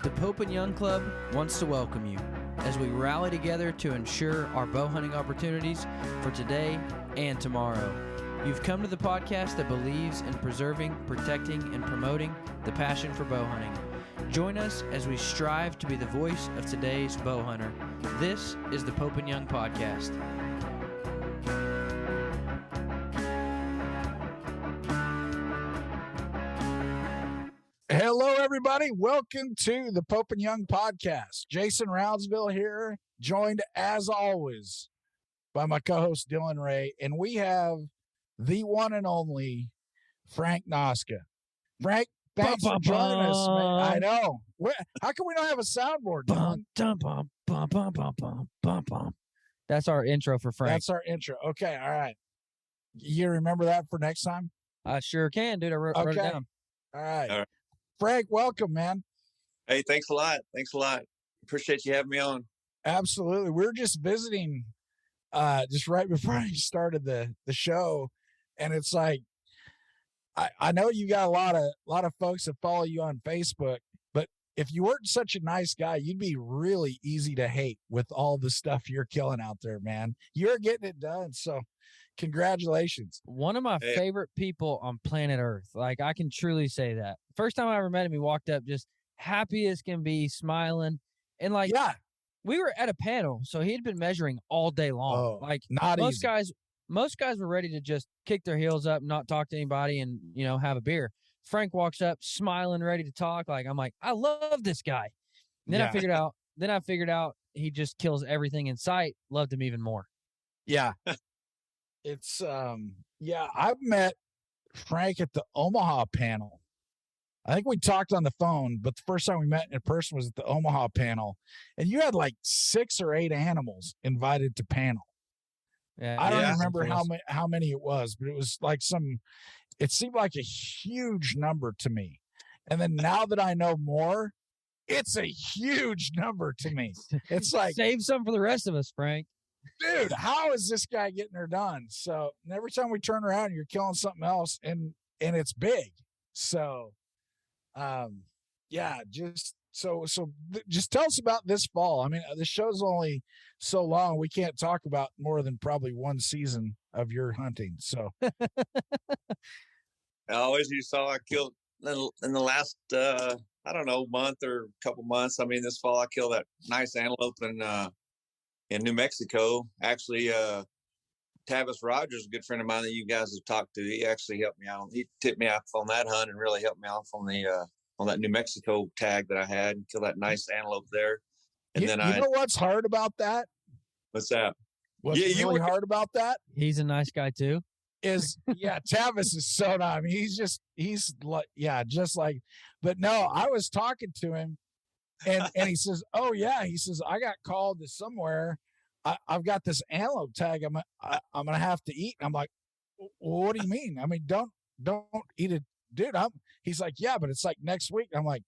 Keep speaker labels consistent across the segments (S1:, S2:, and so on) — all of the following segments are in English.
S1: The Pope and Young Club wants to welcome you as we rally together to ensure our bow hunting opportunities for today and tomorrow. You've come to the podcast that believes in preserving, protecting, and promoting the passion for bow hunting. Join us as we strive to be the voice of today's bow hunter. This is the Pope and Young Podcast.
S2: Hello, everybody. Welcome to the Pope and Young Podcast. Jason Roudsville here, joined as always by my co-host Dylan Ray, and we have the one and only Frank Noska. Frank, thanks for joining us, man. I know. How can we not have a soundboard, Dylan?
S1: That's our intro for Frank.
S2: That's our intro. Okay, all right. You remember that for next time?
S1: I sure can, dude. I wrote it down.
S2: All right. Frank, welcome, man.
S3: Hey, thanks a lot. Appreciate you having me on.
S2: Absolutely. We're just visiting just right before I started the show. And it's like, I know you got a lot of folks that follow you on Facebook, but if you weren't such a nice guy, you'd be really easy to hate with all the stuff you're killing out there, man. You're getting it done. So congratulations.
S1: One of my favorite people on planet Earth. Like, I can truly say that. First time I ever met him, he walked up just happy as can be, smiling. And like, yeah, we were at a panel, so he'd been measuring all day long. Like,
S2: not
S1: most
S2: easy.
S1: Most guys were ready to just kick their heels up, not talk to anybody, and, you know, have a beer. Frank walks up smiling, ready to talk. Like, I'm like, I love this guy. And then I figured out he just kills everything in sight. Loved him even more.
S2: Yeah. It's I've met Frank at the Omaha panel. I think we talked on the phone, but the first time we met in person was at the Omaha panel, and you had like 6 or 8 animals invited to panel.
S1: Yeah,
S2: I don't remember how many it was, but it was like it seemed like a huge number to me. And then now that I know more, it's a huge number to me. It's like,
S1: save some for the rest of us, Frank.
S2: Dude, how is this guy getting her done? So every time we turn around, you're killing something else, and it's big. So, just tell us about this fall. I mean, the show's only so long. We can't talk about more than probably one season of your hunting. So,
S3: As you saw, I killed in the last, month or couple months. I mean, this fall I killed that nice antelope in New Mexico. Actually, Tavis Rogers, a good friend of mine that you guys have talked to, he actually helped me out. He tipped me off on that hunt and really helped me off on that New Mexico tag that I had and killed that nice antelope there. And
S2: you know what's hard about that?
S3: What's that?
S2: What's really hard about that?
S1: He's a nice guy too.
S2: Tavis is so nice. I mean, he's like, but no, I was talking to him. And he says, "Oh yeah," he says, "I got called to somewhere. I've got this antelope tag. I'm gonna have to eat." And I'm like, well, "What do you mean? I mean, don't eat it, dude." He's like, "Yeah, but it's like next week." I'm like,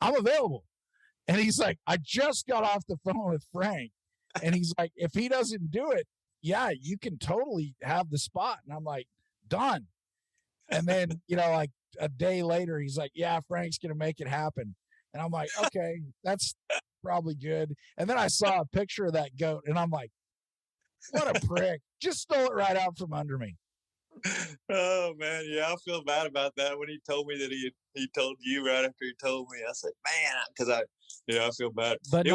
S2: "I'm available." And he's like, "I just got off the phone with Frank," and he's like, "If he doesn't do it, yeah, you can totally have the spot." And I'm like, "Done." And then like a day later, he's like, "Yeah, Frank's gonna make it happen." And I'm like, okay, that's probably good. And then I saw a picture of that goat, and I'm like, what a prick. Just stole it right out from under me.
S3: Oh, man. Yeah, I feel bad about that when he told me that he told you right after he told me. I said, man, because I feel bad.
S1: But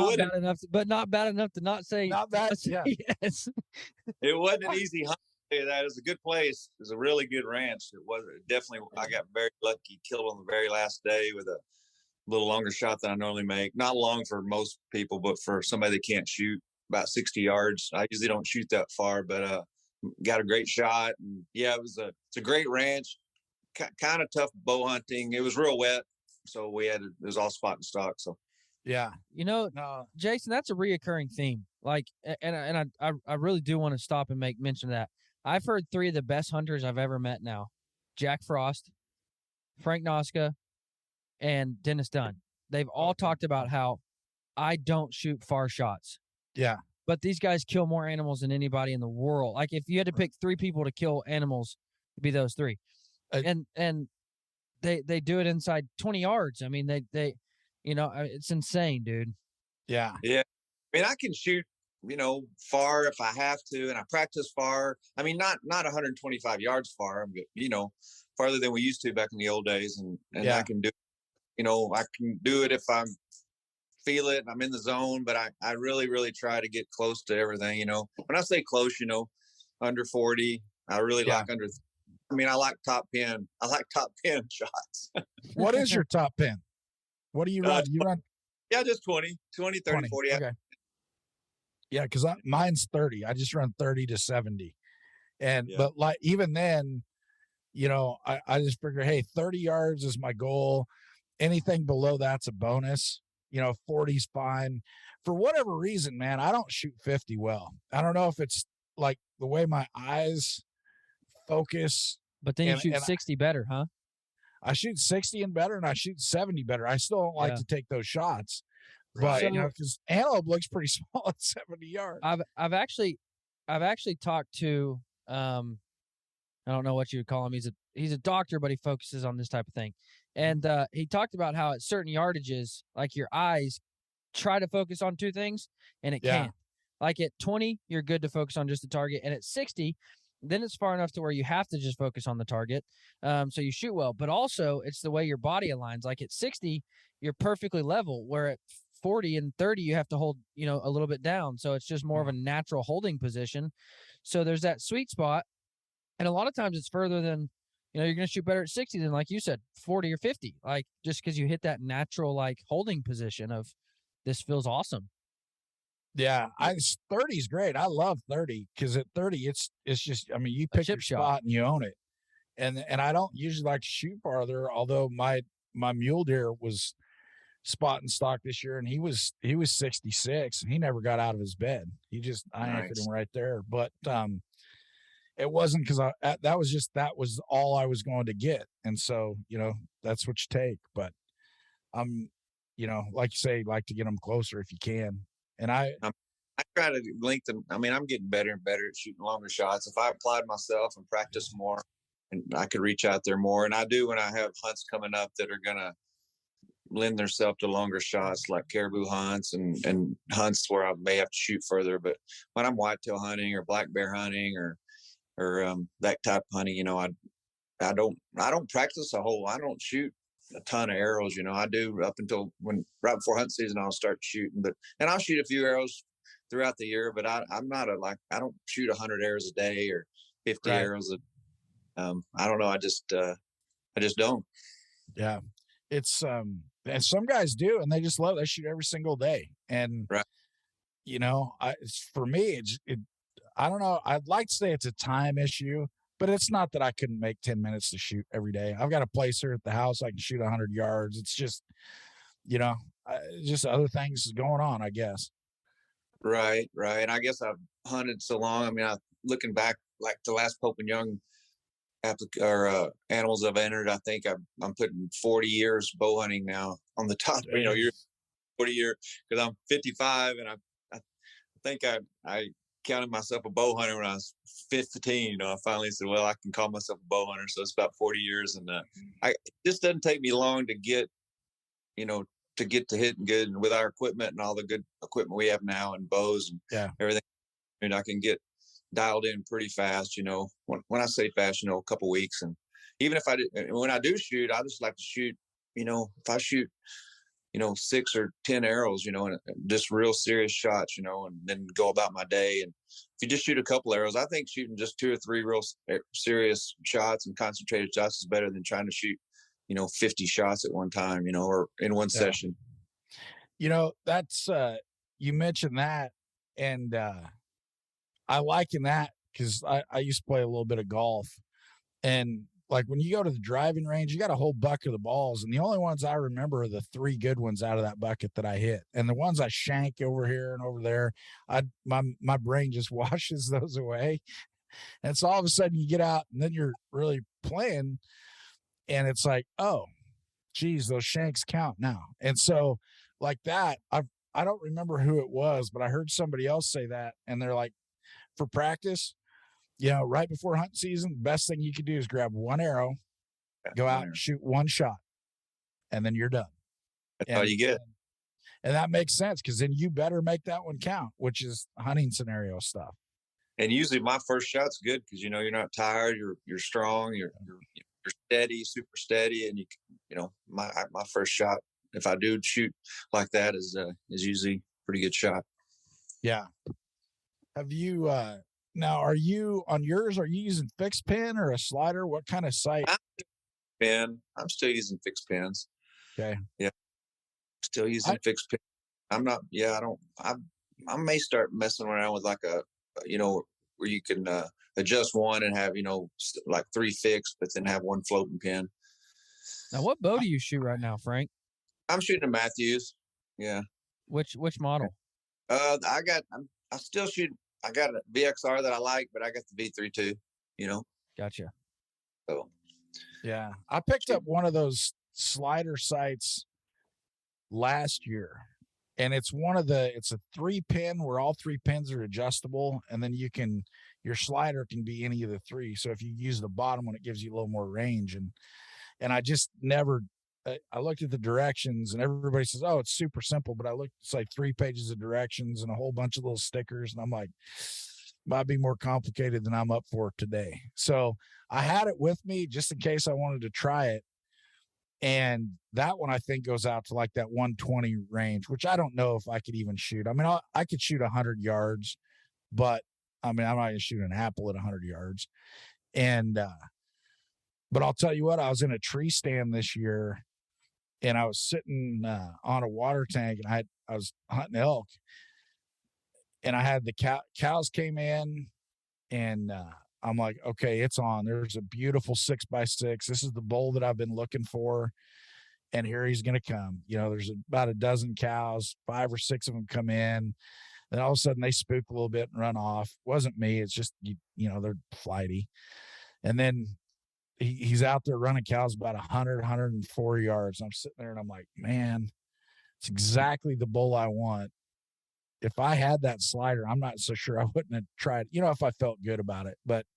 S1: not bad enough to not say.
S2: Not bad, yeah.
S3: Yes. It wasn't an easy hunt. That is a good place. It was a really good ranch. It was definitely. I got very lucky. Killed on the very last day with a little longer shot than I normally make. Not long for most people, but for somebody that can't shoot, about 60 yards. I usually don't shoot that far, but got a great shot. And yeah, it's a great ranch. Kind of tough bow hunting. It was real wet, so it was all spot and stock. So
S2: yeah,
S1: Jason, that's a reoccurring theme. Like, and I really do want to stop and make mention of that. I've heard 3 of the best hunters I've ever met now: Jack Frost, Frank Noska, and Dennis Dunn. They've all talked about how I don't shoot far shots.
S2: Yeah.
S1: But these guys kill more animals than anybody in the world. Like, if you had to pick 3 people to kill animals, it'd be those 3. And they do it inside 20 yards. I mean, It's insane, dude.
S2: Yeah.
S3: Yeah. I mean, I can shoot, far if I have to, and I practice far. I mean, not 125 yards far, but farther than we used to back in the old days, and
S2: Yeah.
S3: I can do, I can do it if I feel it and I'm in the zone. But I really, really try to get close to everything. When I say close, under 40. I really
S2: Yeah.
S3: like under. I mean, I like top pin. I like top pin shots.
S2: What is your top pin? What do you run? You run?
S3: Yeah, just 20, 30, 40.
S2: Okay. Yeah, because mine's 30. I just run 30 to 70. But like even then, I just figure, hey, 30 yards is my goal. Anything below that's a bonus. 40's fine. For whatever reason, man, I don't shoot 50 well. I don't know if it's like the way my eyes focus.
S1: But then you shoot 60 better, huh?
S2: I shoot 60 and better, and I shoot 70 better. I still don't like to take those shots. Right. But because antelope looks pretty small at 70 yards.
S1: I've actually talked to I don't know what you would call him. He's a doctor, but he focuses on this type of thing. And he talked about how at certain yardages, like your eyes try to focus on two things, and it can't. Like at 20, you're good to focus on just the target, and at 60, then it's far enough to where you have to just focus on the target, so you shoot well. But also, it's the way your body aligns. Like at 60, you're perfectly level, where at 40 and 30, you have to hold, a little bit down. So it's just more of a natural holding position. So there's that sweet spot. And a lot of times it's further than, you're going to shoot better at 60 than, like you said, 40 or 50, like just because you hit that natural, like holding position of this feels awesome.
S2: Yeah. 30 is great. I love 30 because at 30, it's just, I mean, you pick your spot and you own it. And I don't usually like to shoot farther, although my mule deer was spot and stock this year, and he was 66 and he never got out of his bed. I anchored him right there. But it wasn't because that was all I was going to get. And so, that's what you take. But like you say, like to get them closer if you can. And I
S3: try to lengthen. I mean, I'm getting better and better at shooting longer shots. If I applied myself and practice more, and I could reach out there more. And I do when I have hunts coming up that are gonna lend themselves to longer shots, like caribou hunts and hunts where I may have to shoot further. But when I'm whitetail hunting or black bear hunting or that type of hunting, I don't practice a whole. I don't shoot a ton of arrows. I do up until right before hunt season I'll start shooting. And I'll shoot a few arrows throughout the year. But I'm not I don't shoot 100 arrows a day or 50 arrows. I don't know. I just don't.
S2: Yeah, it's and some guys do, and they shoot every single day. And for me, I don't know. I'd like to say it's a time issue, but it's not that I couldn't make 10 minutes to shoot every day. I've got a placer at the house. I can shoot 100 yards. It's just, just other things going on, I guess.
S3: Right. And I guess I've hunted so long. I mean, looking back, like the last Pope and Young animals I've entered, I think I'm putting 40 years bow hunting now on the top. You're 40 years because I'm 55, and I think I counted myself a bow hunter when I was 15. I finally said, well, I can call myself a bow hunter. So it's about 40 years, and it just doesn't take me long to get to hitting good, and with our equipment and all the good equipment we have now and bows and everything, I can get dialed in pretty fast. When I say fast, a couple weeks. And even if when I do shoot, I just like to shoot, if I shoot, 6 or 10 arrows, and just real serious shots, and then go about my day. And if you just shoot a couple arrows, I think shooting just 2 or 3 real serious shots and concentrated shots is better than trying to shoot, 50 shots at one time, or in one session.
S2: That's you mentioned that, and I liken that because I used to play a little bit of golf, and like when you go to the driving range, you got a whole bucket of balls, and the only ones I remember are the 3 good ones out of that bucket that I hit, and the ones I shank over here and over there, my brain just washes those away, and so all of a sudden you get out and then you're really playing, and it's like, oh, geez, those shanks count now, and so like that, I don't remember who it was, but I heard somebody else say that, and they're like, for practice, right before hunt season, the best thing you can do is grab one arrow, go out and shoot one shot, and then you're done.
S3: That's all you get.
S2: And that makes sense because then you better make that one count, which is hunting scenario stuff.
S3: And usually my first shot's good because you're not tired, you're strong, you're steady, super steady, and my first shot, if I do shoot like that, is usually a pretty good shot.
S2: Yeah. Have you now? Are you on yours? Are you using fixed pin or a slider? What kind of sight?
S3: I'm still using fixed pins.
S2: Okay.
S3: Yeah. Still using fixed pin. I'm not. Yeah. I may start messing around with like where you can adjust one and have like 3 fixed, but then have one floating pin.
S1: Now, what bow do you shoot right now, Frank?
S3: I'm shooting a Matthews. Yeah.
S1: Which model?
S3: I still shoot. I got a VXR that I like, but I got the V3 too.
S1: Gotcha.
S3: So.
S2: Yeah, I picked up one of those slider sights last year, and it's a 3-pin where all 3 pins are adjustable, and then your slider can be any of the 3. So if you use the bottom one, it gives you a little more range. And I just never. I looked at the directions, and everybody says, "Oh, it's super simple," but it's like 3 pages of directions and a whole bunch of little stickers, and I'm like, might be more complicated than I'm up for today. So I had it with me just in case I wanted to try it. And that one I think goes out to like that 120 range, which I don't know if I could even shoot. I mean, I could shoot 100 yards, but I mean, I'm not going to shoot an apple at 100 yards. And, but I'll tell you what, I was in a tree stand this year and I was sitting on a water tank and I was hunting elk. And I had the cows came in, and I'm like, okay, it's on. There's a beautiful 6x6. This is the bull that I've been looking for. And here he's going to come. There's about a dozen cows, 5 or 6 of them come in. Then all of a sudden they spook a little bit and run off. It wasn't me. It's just, they're flighty. And then he's out there running cows about 100, 104 yards. And I'm sitting there and I'm like, man, it's exactly the bull I want. If I had that slider, I'm not so sure I wouldn't have tried, if I felt good about it. But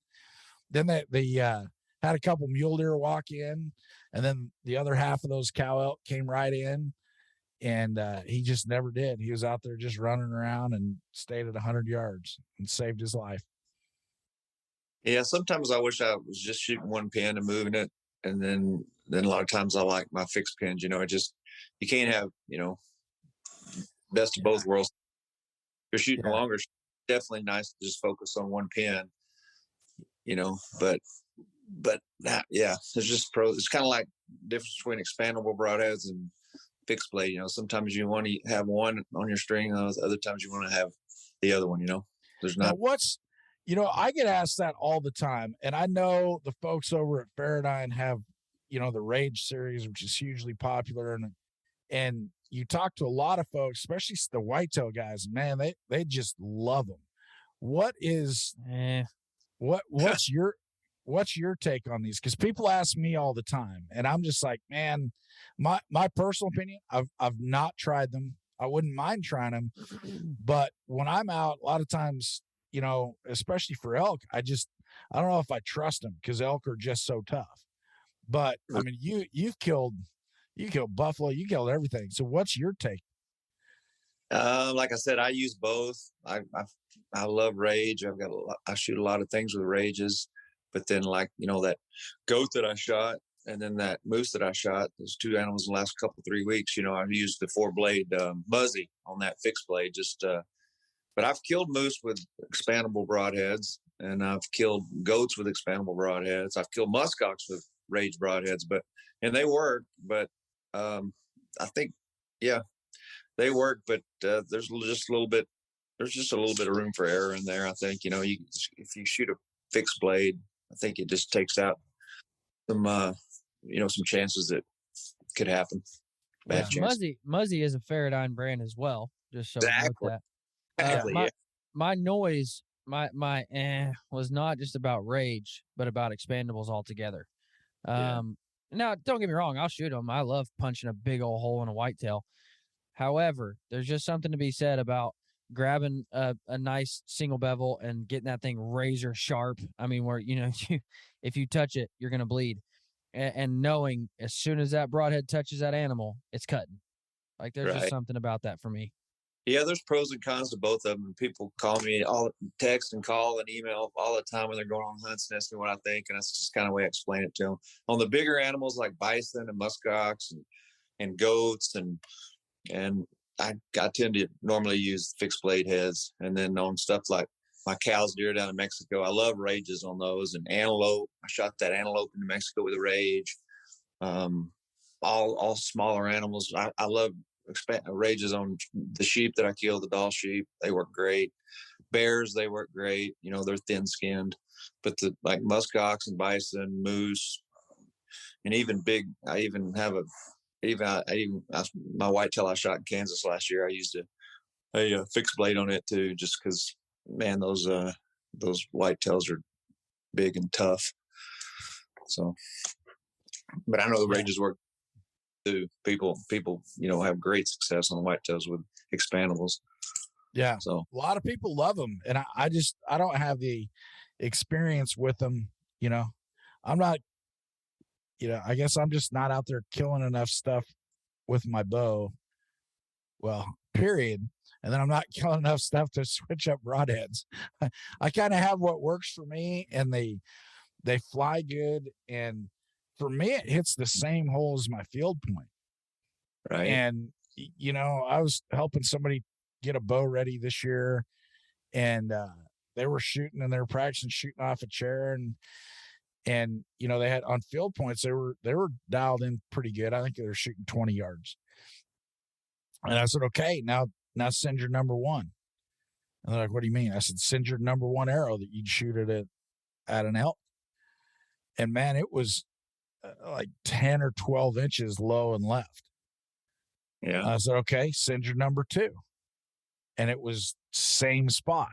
S2: then they had a couple mule deer walk in, and then the other half of those cow elk came right in, and he just never did. He was out there just running around and stayed at 100 yards and saved his life.
S3: Yeah, sometimes I wish I was just shooting one pin and moving it, and then a lot of times I like my fixed pins. You can't have best of both worlds. You're shooting longer, definitely nice to just focus on one pin, but there's just pros. It's kind of like the difference between expandable broadheads and fixed blade. Sometimes you want to have one on your string, other times you want to have the other one. There's not.
S2: Now I get asked that all the time, and I know the folks over at Paradigm have, the Rage series, which is hugely popular, and you talk to a lot of folks, especially the whitetail guys, man, they just love them. What's your take on these? Because people ask me all the time, and I'm just like, man, my personal opinion, I've not tried them. I wouldn't mind trying them, but when I'm out, a lot of times, especially for elk, I don't know if I trust them because elk are just so tough. But I mean, you killed buffalo, you killed everything. So what's your take?
S3: Like I said, I use both. I love Rage. I shoot a lot of things with Rages, but then that goat that I shot and then that moose that I shot, those 2 animals in the last 3 weeks, I used the 4-blade Muzzy on that fixed blade. But I've killed moose with expandable broadheads, and I've killed goats with expandable broadheads. I've killed muskox with Rage broadheads, and they work. But I think, they work. But there's just a little bit of room for error in there. I think if you shoot a fixed blade, I think it just takes out some chances that could happen. Bad chance.
S1: Muzzy is a Faradigm brand as well. Just so
S3: Exactly.
S1: you know that.
S3: Exactly.
S1: My noise, was not just about Rage, but about expandables altogether. Now, don't get me wrong, I'll shoot them. I love punching a big old hole in a whitetail. However, there's just something to be said about grabbing a nice single bevel and getting that thing razor sharp. I mean, where if you touch it, you're gonna bleed, and knowing as soon as that broadhead touches that animal, it's cutting. Like there's just something about that for me.
S3: Yeah, there's pros and cons to both of them. People call me text and call and email all the time when they're going on hunts and ask me what I think, and that's just kind of the way I explain it to them. On the bigger animals like bison and muskox and goats and I tend to normally use fixed blade heads, and then on stuff like my cows, deer down in Mexico, I love rages on those, and antelope. I shot that antelope in New Mexico with a rage. All smaller animals. I love rages on the sheep that I killed, the Dall sheep. They work great. Bears, they work great. You know, they're thin skinned, but like muskox and bison, moose, and even big. I even have my whitetail I shot in Kansas last year. I used a fixed blade on it too, just because, man, those whitetails are big and tough. So, but I know the rages work too. People, have great success on whitetails with expandables.
S2: Yeah.
S3: So
S2: a lot of people love them, and I don't have the experience with them. I'm not, I guess I'm just not out there killing enough stuff with my bow. Well, period. And then I'm not killing enough stuff to switch up broadheads. I kind of have what works for me, and they fly good. And for me, it hits the same hole as my field point.
S3: Right.
S2: And, I was helping somebody get a bow ready this year, and they were shooting, and they were practicing shooting off a chair, and they had on field points, they were dialed in pretty good. I think they were shooting 20 yards. And I said, okay, now send your number one. And they're like, what do you mean? I said, send your number one arrow that you'd shoot at an elk. And man, it was like 10 or 12 inches low and left.
S3: Yeah.
S2: I said, okay, send your number two. And it was same spot.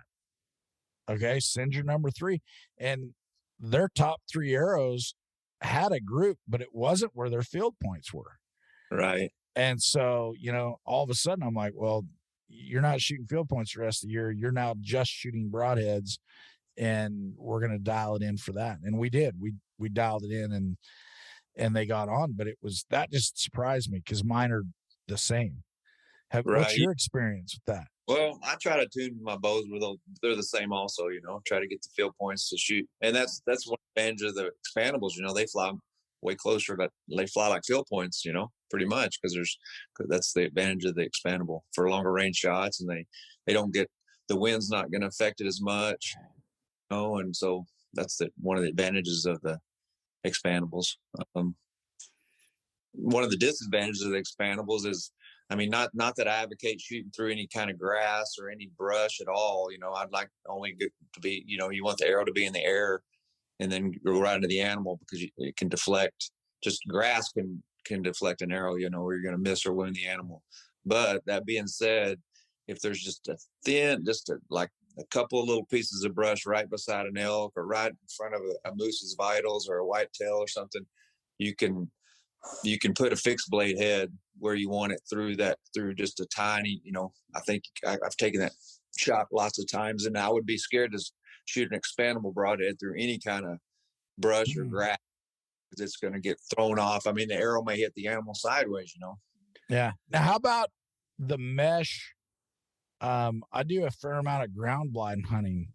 S2: Okay, send your number three. And their top three arrows had a group, but it wasn't where their field points were.
S3: Right.
S2: And so, all of a sudden I'm like, well, you're not shooting field points the rest of the year. You're now just shooting broadheads, and we're going to dial it in for that. And we did. We dialed it in, and they got on, but that just surprised me because mine are the same. What's your experience with that?
S3: Well, I try to tune my bows where they're the same also, try to get the field points to shoot. And that's one advantage of the expandables, they fly way closer, but they fly like field points, pretty much, because that's the advantage of the expandable for longer range shots, and they don't get, the wind's not going to affect it as much, and so that's one of the advantages of the expandables. One of the disadvantages of the expandables is, not that I advocate shooting through any kind of grass or any brush at all. I'd like only to be, you want the arrow to be in the air and then go right into the animal, because it can deflect. Just grass can deflect an arrow, where you're going to miss or wound the animal. But that being said, if there's just like a couple of little pieces of brush right beside an elk or right in front of a moose's vitals or a whitetail or something, you can put a fixed blade head where you want it through just a tiny, I think I've taken that shot lots of times, and I would be scared to shoot an expandable broadhead through any kind of brush or grass, because it's going to get thrown off. The arrow may hit the animal sideways,
S2: Yeah. Now, how about the mesh? I do a fair amount of ground blind hunting.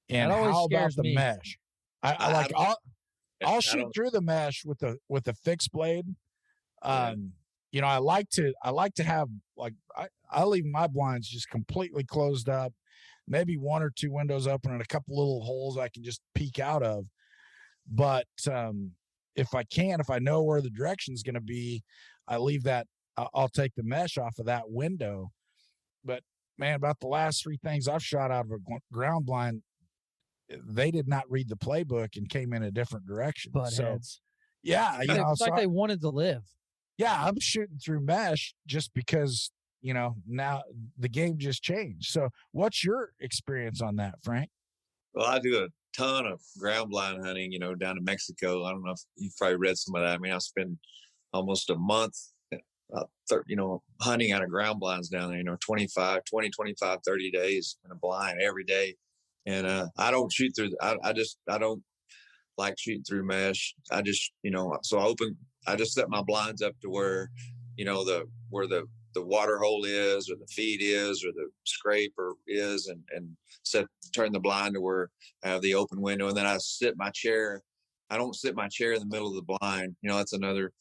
S2: And how about the mesh? I'll shoot through the mesh with a fixed blade. I like to have, like, I leave my blinds just completely closed up, maybe one or two windows open and a couple little holes I can just peek out of. But if I know where the direction's going to be, I leave that. I'll take the mesh off of that window. But man, about the last three things I've shot out of a ground blind, they did not read the playbook and came in a different direction.
S1: Buttheads.
S2: Yeah,
S1: it's like they wanted to live.
S2: Yeah, I'm shooting through mesh just because, now the game just changed. So what's your experience on that, Frank?
S3: Well, I do a ton of ground blind hunting, down in Mexico. I don't know if you've probably read some of that. I spend almost a month, hunting out of ground blinds down there, 25, 30 days in a blind every day. And I don't shoot through, I don't like shooting through mesh. I just, so I just set my blinds up to where, where the water hole is, or the feed is, or the scraper is, and turn the blind to where I have the open window. And then I sit my chair. I don't sit my chair in the middle of the blind. That's another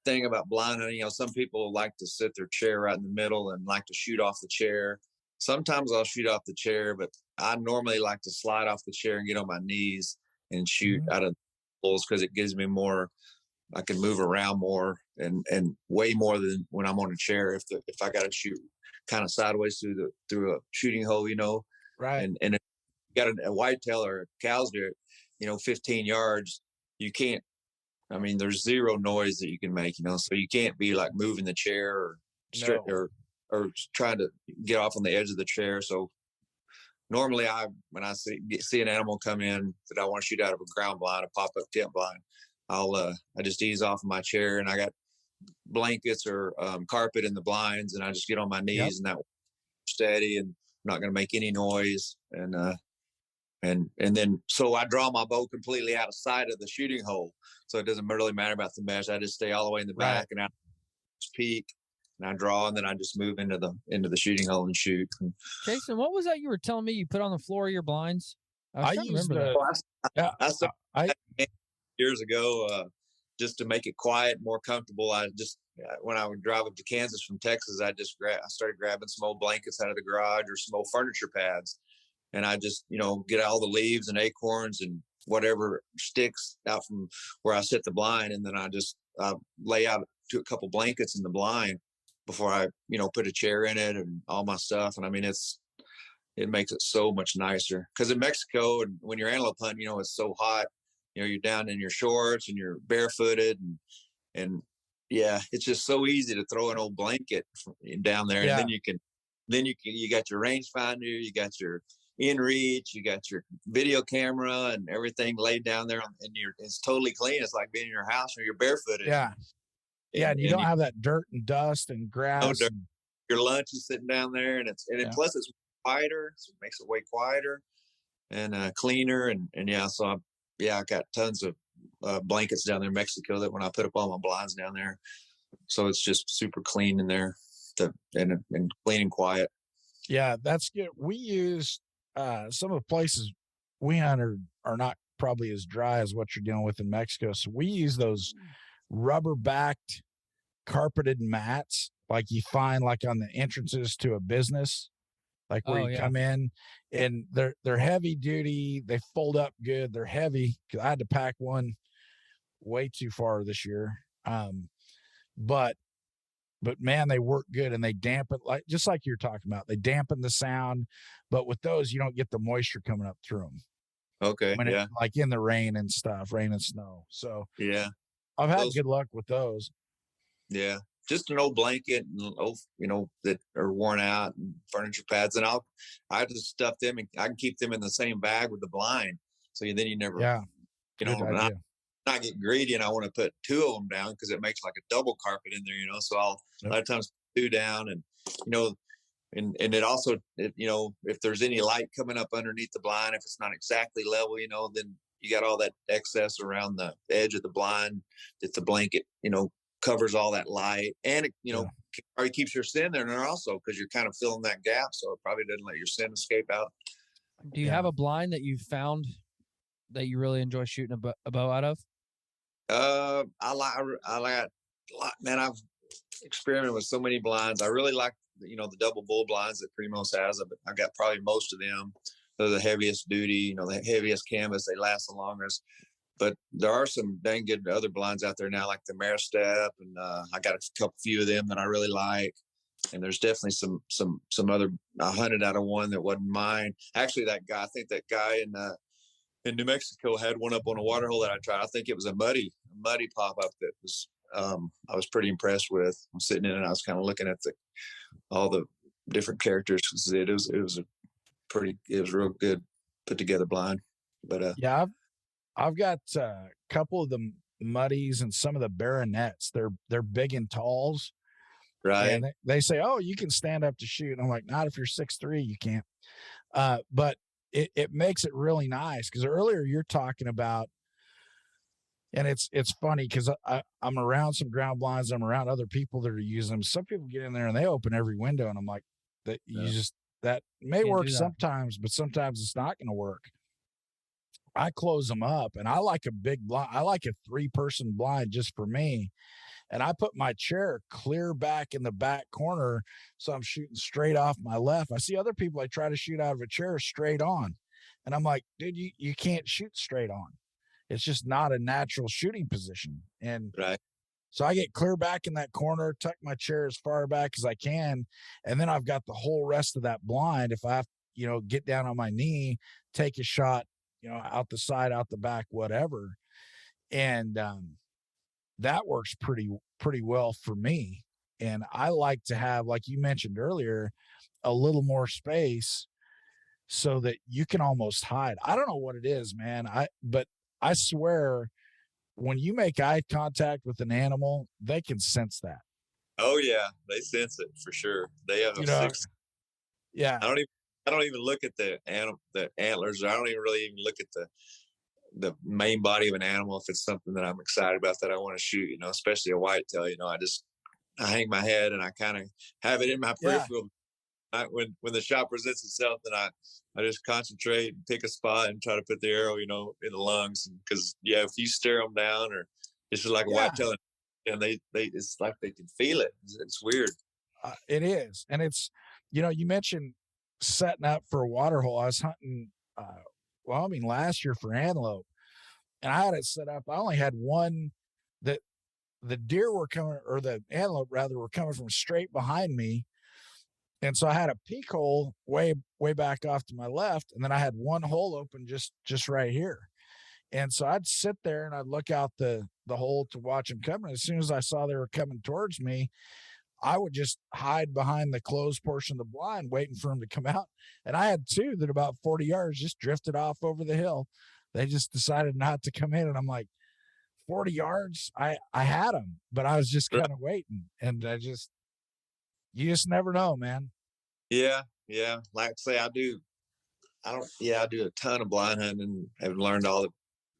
S3: thing about blind hunting. Some people like to sit their chair right in the middle and like to shoot off the chair. Sometimes I'll shoot off the chair, but I normally like to slide off the chair and get on my knees and shoot out of holes, because it gives me more. I can move around more and way more than when I'm on a chair. If I got to shoot kind of sideways through a shooting hole,
S2: Right.
S3: And if you got a whitetail or a cow's deer, 15 yards, you can't. I mean, there's zero noise that you can make, so you can't be like moving the chair or trying to get off on the edge of the chair. So normally when I see an animal come in that I want to shoot out of a ground blind, a pop-up tent blind, I just ease off of my chair, and I got blankets or carpet in the blinds, and I just get on my knees and that steady, and I'm not going to make any noise. And then, so I draw my bow completely out of sight of the shooting hole. So it doesn't really matter about the mesh. I just stay all the way in the back and out peak, and I draw, and then I just move into the shooting hole and shoot.
S1: Jason, what was that you were telling me you put on the floor of your blinds?
S2: I used I
S3: years ago, just to make it quiet, more comfortable. When I would drive up to Kansas from Texas, I started grabbing some old blankets out of the garage or some old furniture pads. And I just, get all the leaves and acorns and whatever sticks out from where I sit the blind. And then I just lay out a couple blankets in the blind before I, put a chair in it and all my stuff. And I mean, it makes it so much nicer, because in Mexico, and when you're antelope hunting, it's so hot, you're down in your shorts and you're barefooted, and yeah, it's just so easy to throw an old blanket down there. And then you got your rangefinder, you got your inReach, you got your video camera and everything laid down there, and it's totally clean. It's like being in your house, or you're barefooted.
S2: And you don't have that dirt and dust and grass.
S3: No dirt. Your lunch is sitting down there, and plus it's quieter, so it makes it way quieter and cleaner. And so I got tons of blankets down there in Mexico that when I put up all my blinds down there, so it's just super clean in there, and clean and quiet.
S2: Yeah, that's good. We use some of the places we hunt are not probably as dry as what you're dealing with in Mexico. So we use those rubber backed carpeted mats like you find like on the entrances to a business, like where you come in, and they're heavy duty. They fold up good. They're heavy, because I had to pack one way too far this year. But man, they work good, and they dampen, just like you're talking about. They dampen the sound, but with those, you don't get the moisture coming up through them.
S3: Okay.
S2: Like in the rain and stuff, rain and snow. So
S3: yeah,
S2: I've had good luck with those.
S3: Yeah. Just an old blanket and that are worn out, and furniture pads, and I just stuff them, and I can keep them in the same bag with the blind. So then you never, I get greedy and I want to put two of them down, because it makes like a double carpet in there, so I'll a lot of times put two down, and and it also, if there's any light coming up underneath the blind, if it's not exactly level, then you got all that excess around the edge of the blind that the blanket, covers all that light, and it, or it keeps your scent in there also, because you're kind of filling that gap, so it probably doesn't let your scent escape out.
S1: Do you have a blind that you found that you really enjoy shooting a bow out of?
S3: I like, man, I've experimented with so many blinds. I really like, the double bull blinds that Primos has. I got probably most of them. They're the heaviest duty, the heaviest canvas. They last the longest. But there are some dang good other blinds out there now, like the Maristep, and I got a few of them that I really like. And there's definitely some other. I hunted out of one that wasn't mine. Actually, I think that guy in New Mexico had one up on a water hole that I tried. I think it was a muddy pop up that was I was pretty impressed with. I'm sitting in it, and I was kind of looking at all the different characters. It was real good put together blind. But
S2: I've got a couple of the muddies and some of the baronets. They're big and talls.
S3: Right.
S2: And they say, oh, you can stand up to shoot. And I'm like, not if you're 6'3", you can't. But it makes it really nice, because earlier you're talking about And it's funny because I'm around some ground blinds. I'm around other people that are using them. Some people get in there and they open every window, and I'm like,
S3: Yeah.
S2: that may
S1: Can't
S2: work
S1: do that.
S2: sometimes, but sometimes it's not going to work. I close them up, and I like a big blind. I like a 3-person blind just for me. And I put my chair clear back in the back corner, so I'm shooting straight off my left. I see other people, I try to shoot out of a chair straight on, and I'm like, dude, you can't shoot straight on. It's just not a natural shooting position. And
S3: Right.
S2: so I get clear back in that corner, tuck my chair as far back as I can, and then I've got the whole rest of that blind. If I have, get down on my knee, take a shot, out the side, out the back, whatever. And that works pretty well for me. And I like to have, like you mentioned earlier, a little more space so that you can almost hide. I don't know what it is, man. But I swear when you make eye contact with an animal, they can sense that.
S3: Oh yeah, they sense it for sure. They have a
S2: You know,
S3: six.
S2: yeah,
S3: I don't even look at the antlers. I don't even really even look at the main body of an animal if it's something that I'm excited about that I want to shoot. Especially a whitetail. I hang my head and I kind of have it in my
S2: yeah.
S3: peripheral. When the shot presents itself, then I just concentrate and pick a spot and try to put the arrow, in the lungs. Because if you stare them down, or it's just like a
S2: Yeah.
S3: whitetail, and they it's like they can feel it. It's weird.
S2: It is. And it's, you mentioned setting up for a water hole. I was hunting, last year for antelope, and I had it set up. I only had one that the deer were coming, or the antelope rather, were coming from straight behind me. And so I had a peak hole way back off to my left, and then I had one hole open just right here. And so I'd sit there and I'd look out the hole to watch them come. And as soon as I saw they were coming towards me, I would just hide behind the closed portion of the blind, waiting for them to come out. And I had two that about 40 yards just drifted off over the hill. They just decided not to come in. And I'm like, 40 yards? I had them, but I was just kind of waiting. And you just never know, man.
S3: Yeah, yeah. Like I say, I do. I do a ton of blind hunting. I've learned all the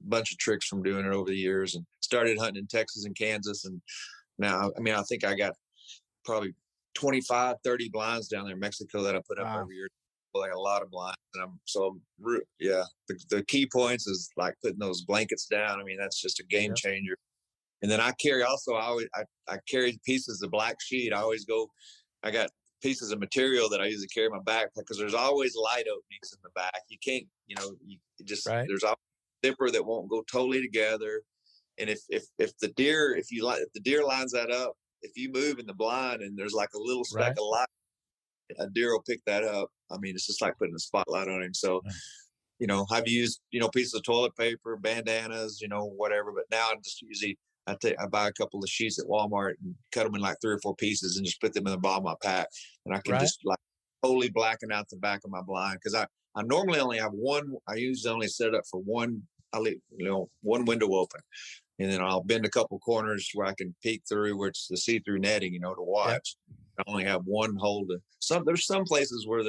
S3: bunch of tricks from doing it over the years, and started hunting in Texas and Kansas. And now, I think I got probably 25, 30 blinds down there in Mexico that I put up
S2: Wow.
S3: every year. Like a lot of blinds. And the key points is like putting those blankets down. That's just a game changer. And then I carry pieces of black sheet. I got pieces of material that I usually carry in my backpack because there's always light openings in the back. You can't,
S2: Right.
S3: there's always a zipper that won't go totally together. And if the deer lines that up, if you move in the blind and there's like a little speck of light, a deer will pick that up. It's just like putting a spotlight on him. So, I've used, pieces of toilet paper, bandanas, whatever. But now I just usually, I buy a couple of sheets at Walmart and cut them in like 3 or 4 pieces and just put them in the bottom of my pack. And I can just like totally blacken out the back of my blind. Cause I normally only have one. I usually only set it up for one. I leave, one window open, and then I'll bend a couple corners where I can peek through, where it's the see-through netting, to watch. Yep. I only have one hole there's some places where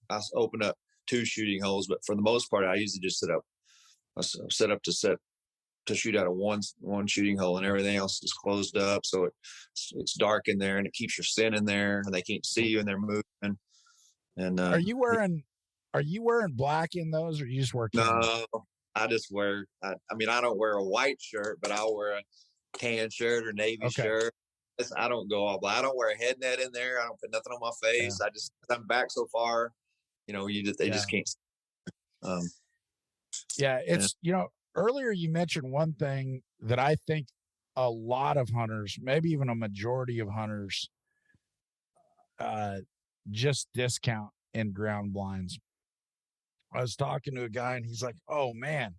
S3: I open up 2 shooting holes, but for the most part, I usually just set up to shoot out of one shooting hole, and everything else is closed up. So it's dark in there, and it keeps your scent in there, and they can't see you, and they're moving. And
S2: are you wearing black in those, or you just wear camo?
S3: No, I just wear. I don't wear a white shirt, but I'll wear a tan shirt or navy shirt. I don't go all black. I don't wear a head net in there. I don't put nothing on my face. I'm back so far. They just can't.
S2: It's earlier you mentioned one thing that I think a lot of hunters, maybe even a majority of hunters, just discount in ground blinds. I was talking to a guy and he's like, "Oh man,"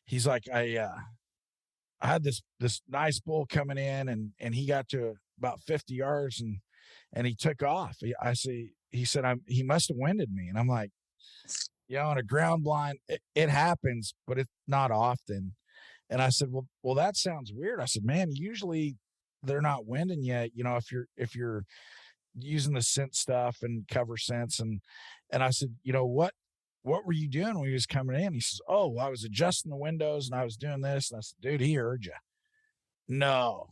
S2: he's like, I had this nice bull coming in, and he got to about 50 yards and he took off. He said he must have winded me, and I'm like, on a ground blind, it happens, but it's not often. And I said, well, that sounds weird. I said, man, usually they're not winding yet. If you're using the scent stuff and cover scents, and I said, what what were you doing when he was coming in? He says, oh, I was adjusting the windows and I was doing this. And I said, dude, he heard you. No.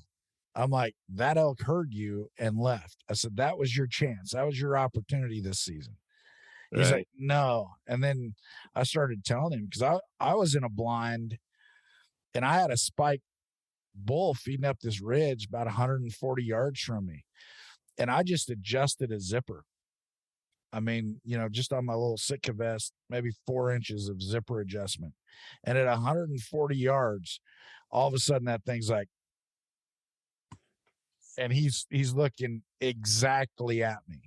S2: I'm like, that elk heard you and left. I said, that was your chance. That was your opportunity this season. He's
S3: Right.
S2: like, no. And then I started telling him, because I was in a blind and I had a spike bull feeding up this ridge about 140 yards from me. And I just adjusted a zipper. I mean, just on my little Sitka vest, maybe 4 inches of zipper adjustment. And at 140 yards, all of a sudden that thing's like, and he's looking exactly at me.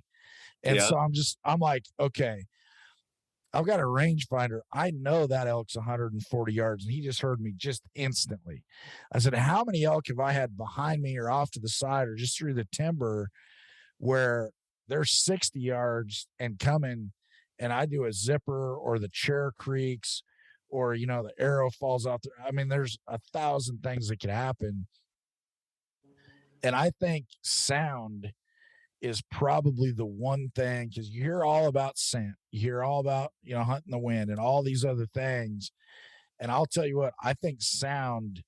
S2: And so I'm like, okay, I've got a rangefinder. I know that elk's 140 yards, and he just heard me just instantly. I said, how many elk have I had behind me or off to the side or just through the timber where they're 60 yards and coming, and I do a zipper or the chair creaks or, the arrow falls off. I mean, there's 1,000 things that could happen. And I think sound is probably the one thing, because you hear all about scent, you hear all about, hunting the wind and all these other things. And I'll tell you what, I think sound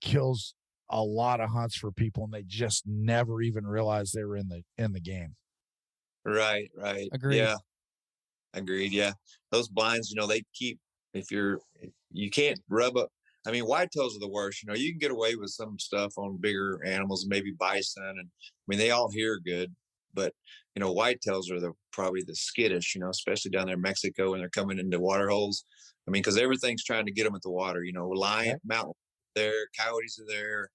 S2: kills a lot of hunts for people, and they just never even realize they were in the game.
S3: Right.
S1: Agreed.
S3: Yeah. Agreed. Yeah. Those blinds, they keep, you can't rub up. I mean, whitetails are the worst. You can get away with some stuff on bigger animals, maybe bison, and I mean they all hear good, but whitetails are probably the skittish. Especially down there in Mexico when they're coming into water holes. I mean, because everything's trying to get them at the water. Lion, mountain there, coyotes are there.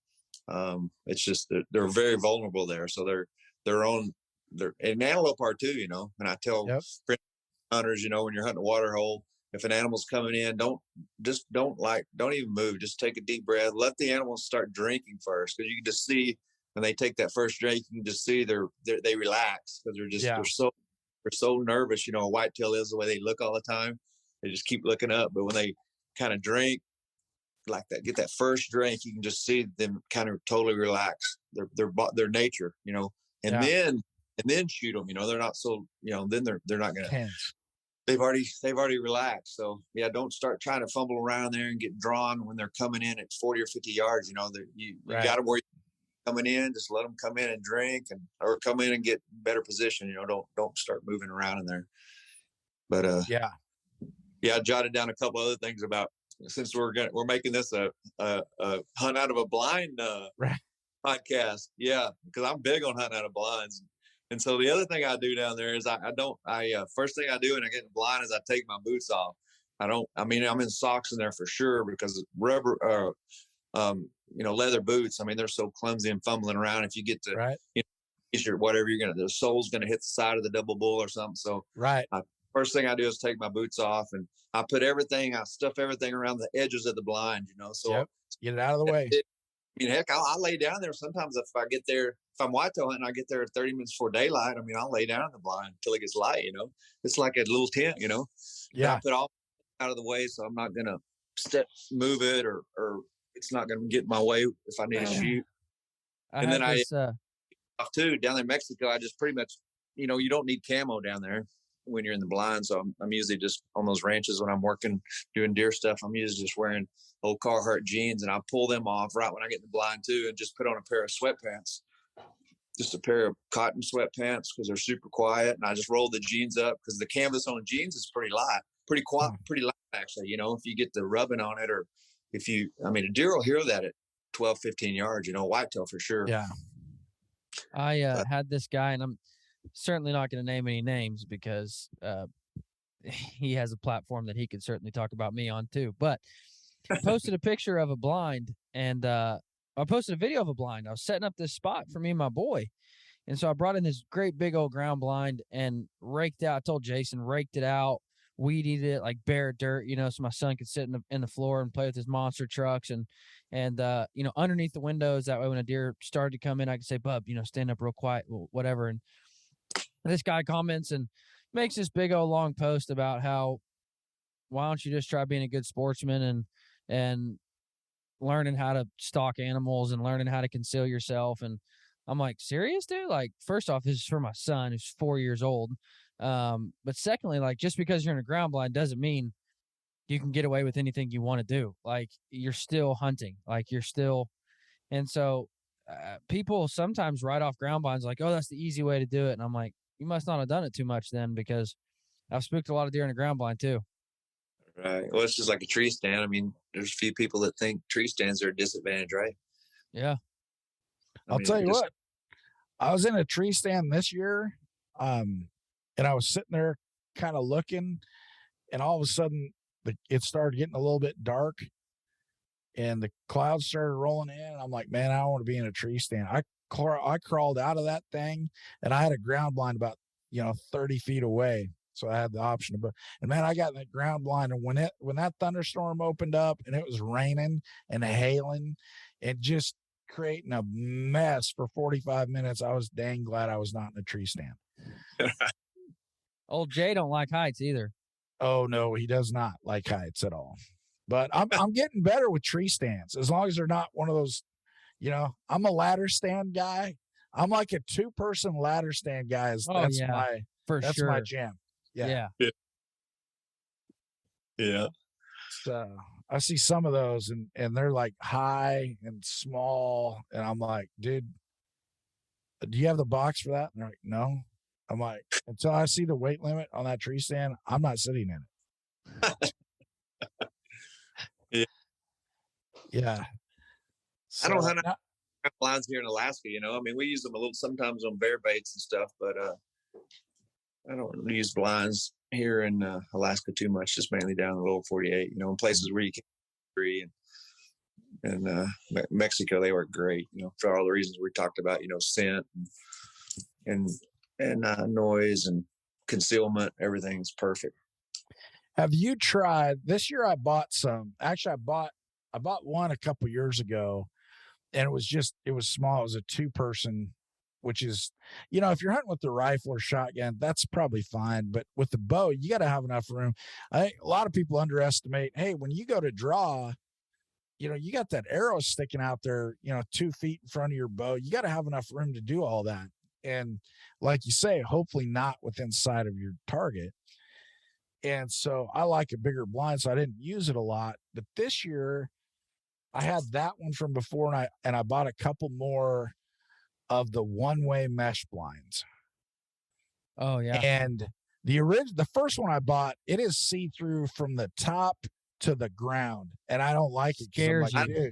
S3: It's just they're very vulnerable there. So they're and antelope are too. And I tell hunters, when you're hunting a water hole, if an animal's coming in, don't even move. Just take a deep breath. Let the animals start drinking first, because you can just see when they take that first drink, you can just see they relax, because they're so nervous. A whitetail is the way they look all the time. They just keep looking up. But when they kind of drink like that, get that first drink, you can just see them kind of totally relax. Their nature, and then shoot them. They're not so then they're not gonna. They've already relaxed. So yeah, don't start trying to fumble around there and get drawn when they're coming in at 40 or 50 yards. You got to worry coming in. Just let them come in and drink, or come in and get better position. Don't start moving around in there. But I jotted down a couple other things about, since we're making this a hunt out of a blind podcast. Yeah, because I'm big on hunting out of blinds. And so the other thing I do down there is first thing I do when I get in the blind is I take my boots off. I'm in socks in there for sure, because rubber, leather boots, they're so clumsy and fumbling around. If you get to, t-shirt, whatever, the sole's going to hit the side of the double bull or something. So first thing I do is take my boots off, and I stuff everything around the edges of the blind, so
S2: get it out of the way.
S3: Heck, I'll lay down there. Sometimes if I get there, if I'm whitetail hunting, I get there 30 minutes before daylight. I'll lay down in the blind until it gets light, It's like a little tent,
S2: Yeah.
S3: I put all out of the way, so I'm not going to move it, or it's not going to get in my way if I need to shoot. And then off too, down there in Mexico, I just pretty much, you don't need camo down there when you're in the blind. So I'm usually just on those ranches when I'm working, doing deer stuff. I'm usually just wearing old Carhartt jeans, and I pull them off right when I get in the blind too, and just put on a pair of sweatpants, just a pair of cotton sweatpants, because they're super quiet. And I just roll the jeans up, because the canvas on jeans is pretty light, pretty light actually. If you get the rubbing on it, or a deer will hear that at 12, 15 yards, whitetail for sure.
S2: Yeah.
S1: I had this guy, and I'm certainly not going to name any names, because he has a platform that he could certainly talk about me on too. But posted a picture of a blind, and I posted a video of a blind. I was setting up this spot for me and my boy. And so I brought in this great big old ground blind and raked out. I told Jason, raked it out, weeded it like bare dirt, so my son could sit in the floor and play with his monster trucks and underneath the windows. That way when a deer started to come in, I could say, bub, stand up real quiet, whatever. And this guy comments and makes this big old long post about how, why don't you just try being a good sportsman and learning how to stalk animals and learning how to conceal yourself. And I'm like, serious, dude? Like, first off, this is for my son who's 4 years old. But secondly, like, just because you're in a ground blind doesn't mean you can get away with anything you want to do. Like, you're still hunting, like you're still, and so people sometimes write off ground blinds like, oh, that's the easy way to do it. And I'm like, you must not have done it too much then, because I've spooked a lot of deer in a ground blind too.
S3: Right. Well, it's just like a tree stand. I mean, there's a few people that think tree stands are a disadvantage, right?
S1: Yeah.
S2: I'll tell you what, I was in a tree stand this year, and I was sitting there kind of looking, and all of a sudden it started getting a little bit dark, and the clouds started rolling in. And I'm like, man, I don't want to be in a tree stand. I crawled out of that thing, and I had a ground blind about 30 feet away, so I had the option to. And man, I got in that ground blind, and when that thunderstorm opened up, and it was raining and hailing, and just creating a mess for 45 minutes, I was dang glad I was not in a tree stand.
S1: Old Jay don't like heights either.
S2: Oh no, he does not like heights at all. But I'm getting better with tree stands, as long as they're not one of those. I'm a ladder stand guy. I'm like a 2-person ladder stand guy. That's my jam. Yeah.
S3: Yeah.
S2: So I see some of those, and they're like high and small, and I'm like, dude, do you have the box for that? And they're like, no. I'm like, until I see the weight limit on that tree stand, I'm not sitting in it.
S3: Yeah.
S2: Yeah.
S3: So, I don't hunt blinds here in Alaska. I mean, we use them a little sometimes on bear baits and stuff, but I don't use blinds here in Alaska too much. Just mainly down in the lower 48. In places where you can free, and Mexico, they work great. For all the reasons we talked about. Scent and noise and concealment. Everything's perfect.
S2: Have you tried this year? I bought some. Actually, I bought one a couple years ago, and it was small. It was a 2-person, which is, if you're hunting with the rifle or shotgun, that's probably fine. But with the bow, you got to have enough room. I think a lot of people underestimate, hey, when you go to draw, you got that arrow sticking out there, 2 feet in front of your bow. You got to have enough room to do all that. And like you say, hopefully not within sight of your target. And so I like a bigger blind, so I didn't use it a lot. But this year I had that one from before, and I bought a couple more of the one-way mesh blinds.
S1: Oh yeah.
S2: And the first one I bought, it is see-through from the top to the ground, and I don't like it.
S1: Scares
S2: I'm like,
S1: you.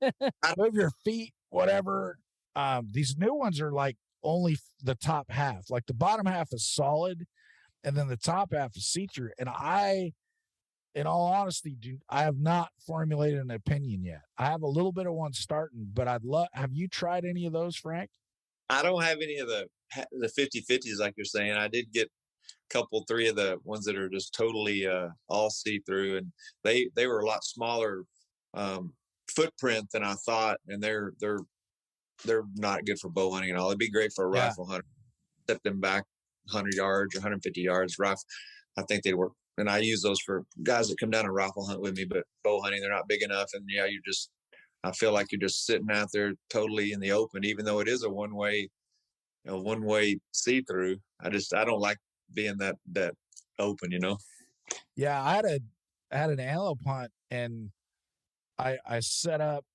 S2: dude, move your feet, whatever. These new ones are like only the top half. Like the bottom half is solid, and then the top half is see-through. And in all honesty, I have not formulated an opinion yet. I have a little bit of one starting, but have you tried any of those, Frank?
S3: I don't have any of the 50/50s like you're saying. I did get a 3 of the ones that are just totally all see-through, and they were a lot smaller footprint than I thought, and they're not good for bow hunting at all. It'd be great for a rifle hunter. Step them back 100 yards or 150 yards. Rifle, I think they work. And I use those for guys that come down and rifle hunt with me, but bow hunting, they're not big enough. And I feel like you're just sitting out there totally in the open, even though it is a one-way see-through. I don't like being that open,
S2: Yeah. I had an antelope hunt, and I set up,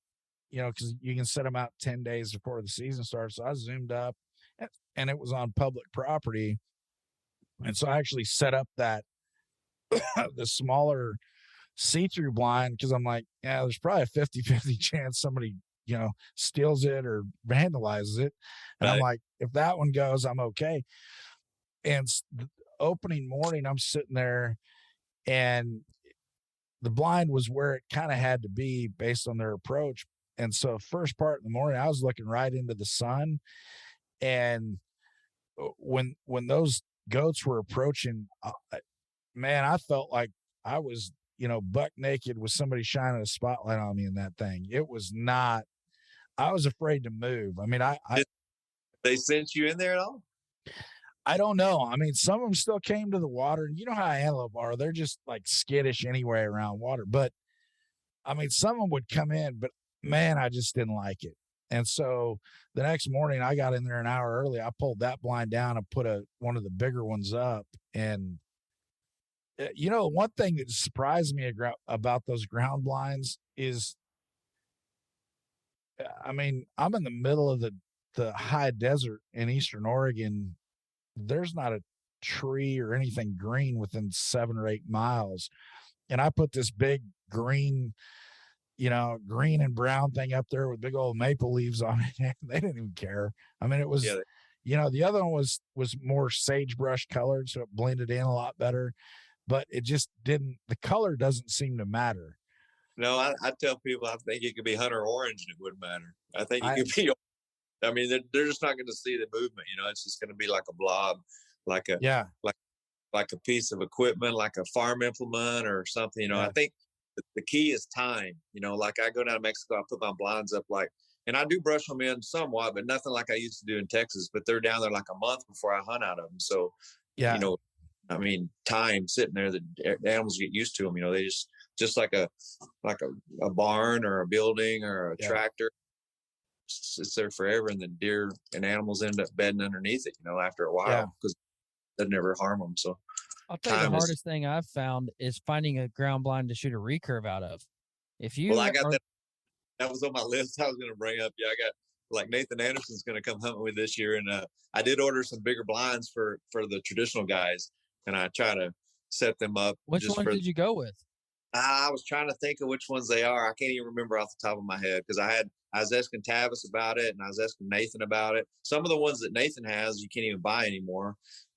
S2: cause you can set them out 10 days before the season starts. So I zoomed up, and it was on public property. And so I actually set up the smaller see-through blind, because I'm like, yeah, there's probably a 50-50 chance somebody, steals it or vandalizes it. And I'm like, if that one goes, I'm okay. And opening morning, I'm sitting there, and the blind was where it kind of had to be based on their approach. And so first part in the morning, I was looking right into the sun. And when those goats were approaching, man, I felt like I was, buck naked with somebody shining a spotlight on me in that thing. It was not, I was afraid to move. I mean,
S3: they sent you in there at all?
S2: I don't know. I mean, some of them still came to the water, and you know how antelope are. They're just like skittish anyway around water. But I mean, some of them would come in, but man, I just didn't like it. And so the next morning I got in there an hour early. I pulled that blind down and put one of the bigger ones up. And one thing that surprised me about those ground blinds is, I mean, I'm in the middle of the high desert in Eastern Oregon. There's not a tree or anything green within 7 or 8 miles. And I put this big green and brown thing up there with big old maple leaves on it. They didn't even care. I mean, it was, the other one was more sagebrush colored, so it blended in a lot better, but it just didn't, the color doesn't seem to matter.
S3: No, I tell people I think it could be hunter orange and it wouldn't matter. I think it could be, I mean, they're just not going to see the movement. It's just going to be like a blob, like a piece of equipment, like a farm implement or something. I think the key is time. Like I go down to Mexico, I put my blinds up and I do brush them in somewhat, but nothing like I used to do in Texas. But they're down there like a month before I hunt out of them. So, I mean, time sitting there, the animals get used to them. They just like a barn or a building or a tractor. It's there forever, and the deer and animals end up bedding underneath it, after a while, because that never harm them. So
S1: I'll tell you the hardest thing I've found is finding a ground blind to shoot a recurve out of.
S3: I got that was on my list. I was going to bring up. Yeah, I got like Nathan Anderson's going to come hunting with this year, and I did order some bigger blinds for the traditional guys, and I try to set them up.
S1: Which ones did you go with?
S3: I was trying to think of which ones they are. I can't even remember off the top of my head because I was asking Tavis about it, and I was asking Nathan about it. Some of the ones that Nathan has, you can't even buy anymore.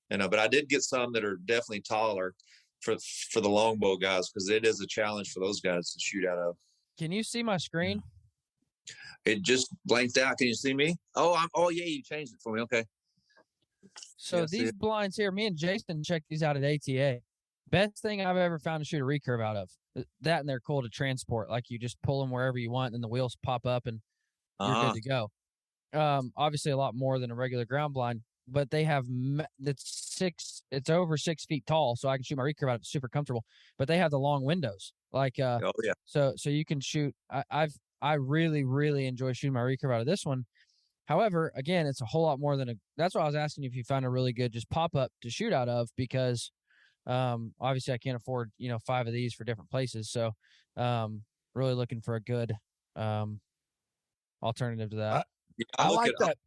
S3: But I did get some that are definitely taller for the longbow guys, because it is a challenge for those guys to shoot out of.
S1: Can you see my screen?
S3: It just blanked out. Can you see me? Oh yeah, you changed it for me. Okay.
S1: So these blinds here, me and Jason checked these out at ATA. Best thing I've ever found to shoot a recurve out of. That, and they're cool to transport. Like, you just pull them wherever you want, and the wheels pop up, and you're good to go. Obviously, a lot more than a regular ground blind, but they have it's over 6 feet tall, so I can shoot my recurve out of it super comfortable. But they have the long windows, so you can shoot. I really, really enjoy shooting my recurve out of this one. However, again, it's a whole lot more than that's why I was asking you if you found a really good just pop up to shoot out of, because obviously I can't afford 5 of these for different places, so really looking for a good alternative to that.
S2: I like that.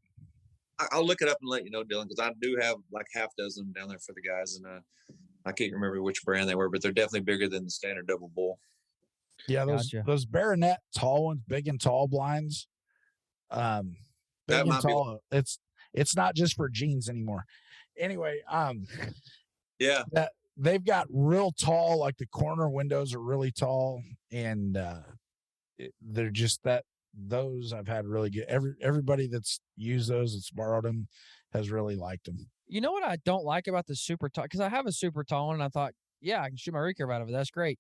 S3: I'll look it up and let you know, Dylan, because I do have like half dozen down there for the guys, and I can't remember which brand they were, but they're definitely bigger than the standard double bull.
S2: Yeah, those Baronet tall ones, big and tall blinds. Big and tall. It's not just for jeans anymore. Anyway, that they've got real tall, like the corner windows are really tall, and they're just those I've had really good. Everybody that's used those, that's borrowed them, has really liked them.
S1: You know what I don't like about the super tall? Because I have a super tall one, and I thought, I can shoot my recurve out of it. That's great.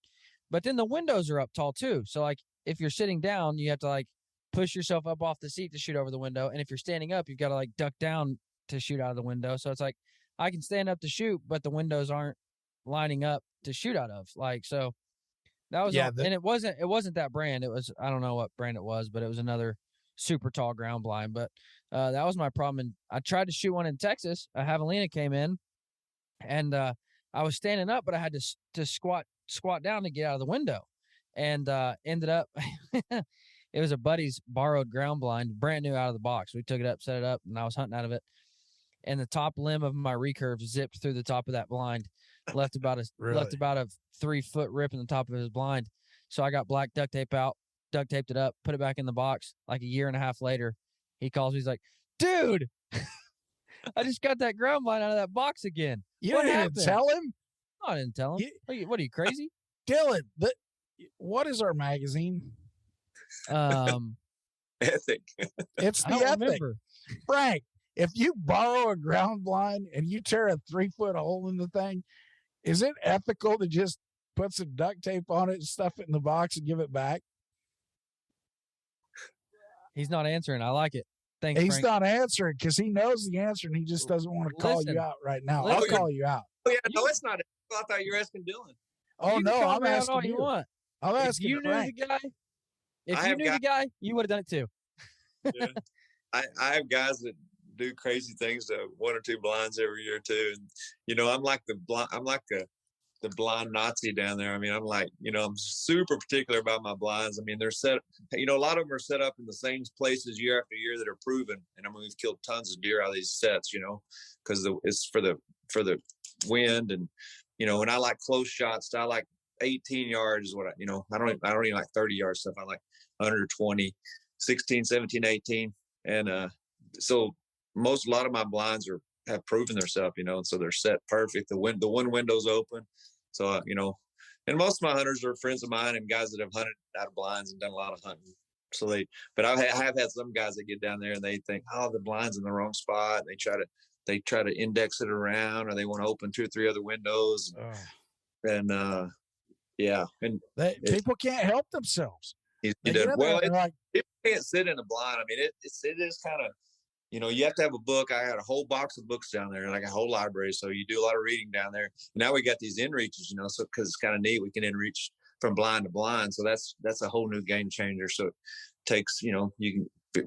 S1: But then the windows are up tall too. So like, if you're sitting down, you have to like push yourself up off the seat to shoot over the window. And if you're standing up, you've got to like duck down to shoot out of the window. So it's like, I can stand up to shoot, but the windows aren't lining up to shoot out of. Like, so that was, and it wasn't that brand. It was, I don't know what brand it was, but it was another super tall ground blind. But that was my problem. And I tried to shoot one in Texas. A javelina came in, and I was standing up, but I had to squat down to get out of the window, and ended up it was a buddy's borrowed ground blind, brand new out of the box. We took it up, set it up, and I was hunting out of it, and the top limb of my recurve zipped through the top of that blind, left about a 3-foot rip in the top of his blind. So I got black duct tape out, duct taped it up, put it back in the box. Like a year and a half later, he calls me, he's like, "Dude, I just got that ground blind out of that box again."
S2: You didn't tell him?
S1: I didn't tell him. What are you, crazy?
S2: Dylan, what is our magazine?
S3: Ethic.
S2: It's the Ethic. Remember. Frank, if you borrow a ground blind and you tear a 3-foot hole in the thing, is it ethical to just put some duct tape on it and stuff it in the box and give it back?
S1: He's not answering. I like it. Thanks,
S2: He's
S1: Frank.
S2: not answering because he knows the answer and he just doesn't want to call you out right now. I'll call you out.
S3: Oh yeah, no, it's not. I thought you were asking Dylan.
S2: Oh
S1: you
S2: no, I'm asking
S1: all you want.
S2: I'm asking
S1: if you knew
S2: Frank.
S1: the guy, you would have done it too.
S3: Yeah. I have guys that do crazy things to 1 or 2 blinds every year too. And I'm like the blind Nazi down there. I mean, I'm like, I'm super particular about my blinds. I mean, they're set, a lot of them are set up in the same places year after year that are proven. And I mean, we've killed tons of deer out of these sets, because it's for the wind. And, and I like close shots. I like 18 yards is what I don't even like 30 yard stuff. I like under 20, 16, 17, 18. And, so a lot of my blinds have proven themselves, and so they're set perfect. The one window's open. So, and most of my hunters are friends of mine and guys that have hunted out of blinds and done a lot of hunting. So but I have had some guys that get down there and they think, oh, the blind's in the wrong spot. And they try to index it around, or they want to open 2 or 3 other windows. And, yeah. And
S2: people can't help themselves.
S3: People can't sit in a blind. I mean, it is kind of, you have to have a book. I had a whole box of books down there, like a whole library. So you do a lot of reading down there. Now we got these inReaches, so because it's kind of neat, we can inReach from blind to blind. So that's a whole new game changer. So it takes,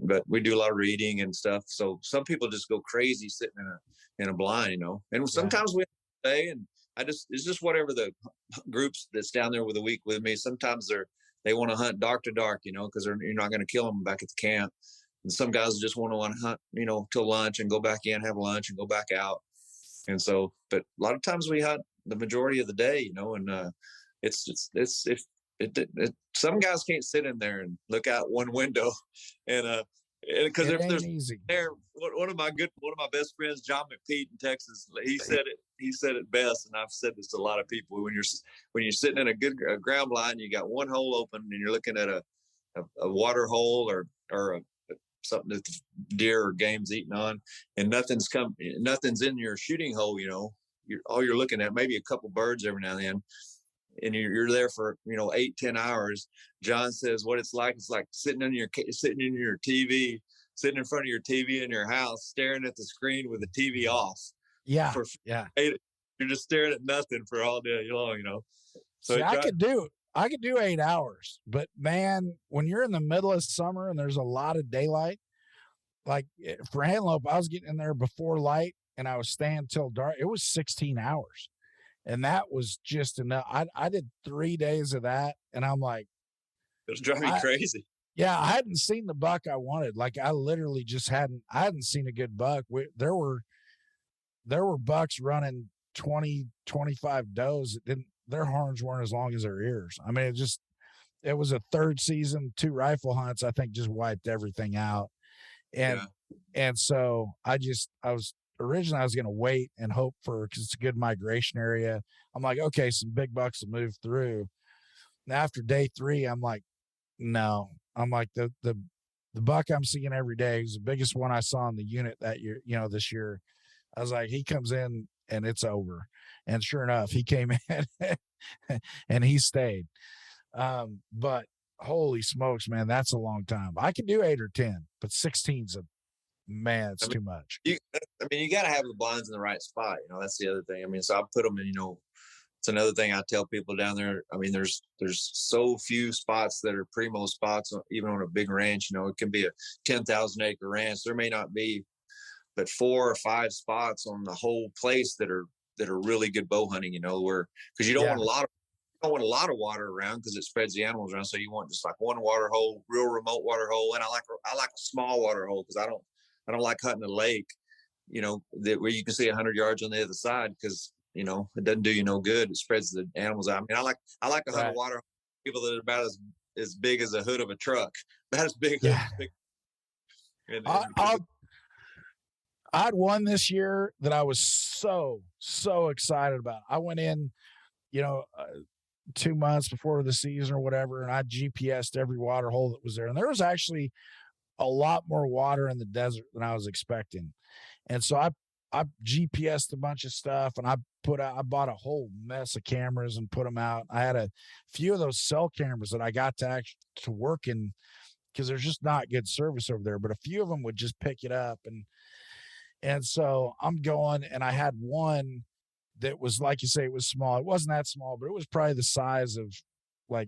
S3: but we do a lot of reading and stuff. So some people just go crazy sitting in a blind, and sometimes we stay, and it's just whatever the groups that's down there with a week with me. Sometimes they want to hunt dark to dark, because you're not going to kill them back at the camp. And some guys just want to hunt, till lunch and go back in, have lunch and go back out. And so, but a lot of times we hunt the majority of the day, and some guys can't sit in there and look out one window, and because if there's
S2: easy.
S3: One of my best friends, John McPeat in Texas, he said it best, and I've said this to a lot of people. When you're sitting in a ground blind, you got one hole open, and you're looking at a water hole or something that the deer or game's eating on, and nothing's in your shooting hole. All you're looking at maybe a couple birds every now and then, and you're there for 8-10 hours. John says what it's like sitting in your TV, sitting in front of your TV in your house, staring at the screen with the TV off.
S2: Yeah,
S3: you're just staring at nothing for all day long. So
S2: see, I could do 8 hours, but man, when you're in the middle of summer and there's a lot of daylight, like for antelope, I was getting in there before light and I was staying till dark. It was 16 hours. And that was just enough. I did 3 days of that, and I'm like,
S3: it was driving me crazy.
S2: Yeah, I hadn't seen the buck I wanted. Like I literally just hadn't seen a good buck. There were bucks running 20, 25 does. Their horns weren't as long as their ears. I mean, it was a third season, 2 rifle hunts, I think, just wiped everything out. And so originally I was going to wait and hope because it's a good migration area. I'm like, okay, some big bucks will move through. And after day 3, I'm like, no. I'm like, the buck I'm seeing every day is the biggest one I saw in the unit that year, this year. I was like, he comes in and it's over. And sure enough, he came in and he stayed. But holy smokes, man, that's a long time. I can do 8 or 10, but 16's it's too much.
S3: You got to have the blinds in the right spot. That's the other thing. I mean, so I put them in, it's another thing I tell people down there. I mean, there's so few spots that are primo spots, even on a big ranch. It can be a 10,000 acre ranch. There may not be but 4 or 5 spots on the whole place that are really good bow hunting, because you don't want a lot of water around because it spreads the animals around. So you want just like one water hole, real remote water hole. And I like a small water hole because I don't like hunting a lake, where you can see 100 yards on the other side, because it doesn't do you no good. It spreads the animals out. I mean, I like to hunt a water hole, people that are about as big as a hood of a truck, about as big.
S2: Yeah. I had one this year that I was so excited about. I went in, 2 months before the season or whatever, and I GPSed every water hole that was there. And there was actually a lot more water in the desert than I was expecting. And so I GPSed a bunch of stuff, and I bought a whole mess of cameras and put them out. I had a few of those cell cameras that I got to work in, because there's just not good service over there, but a few of them would just pick it up. And so I'm going, and I had one that was, like you say, it was small. It wasn't that small, but it was probably the size of like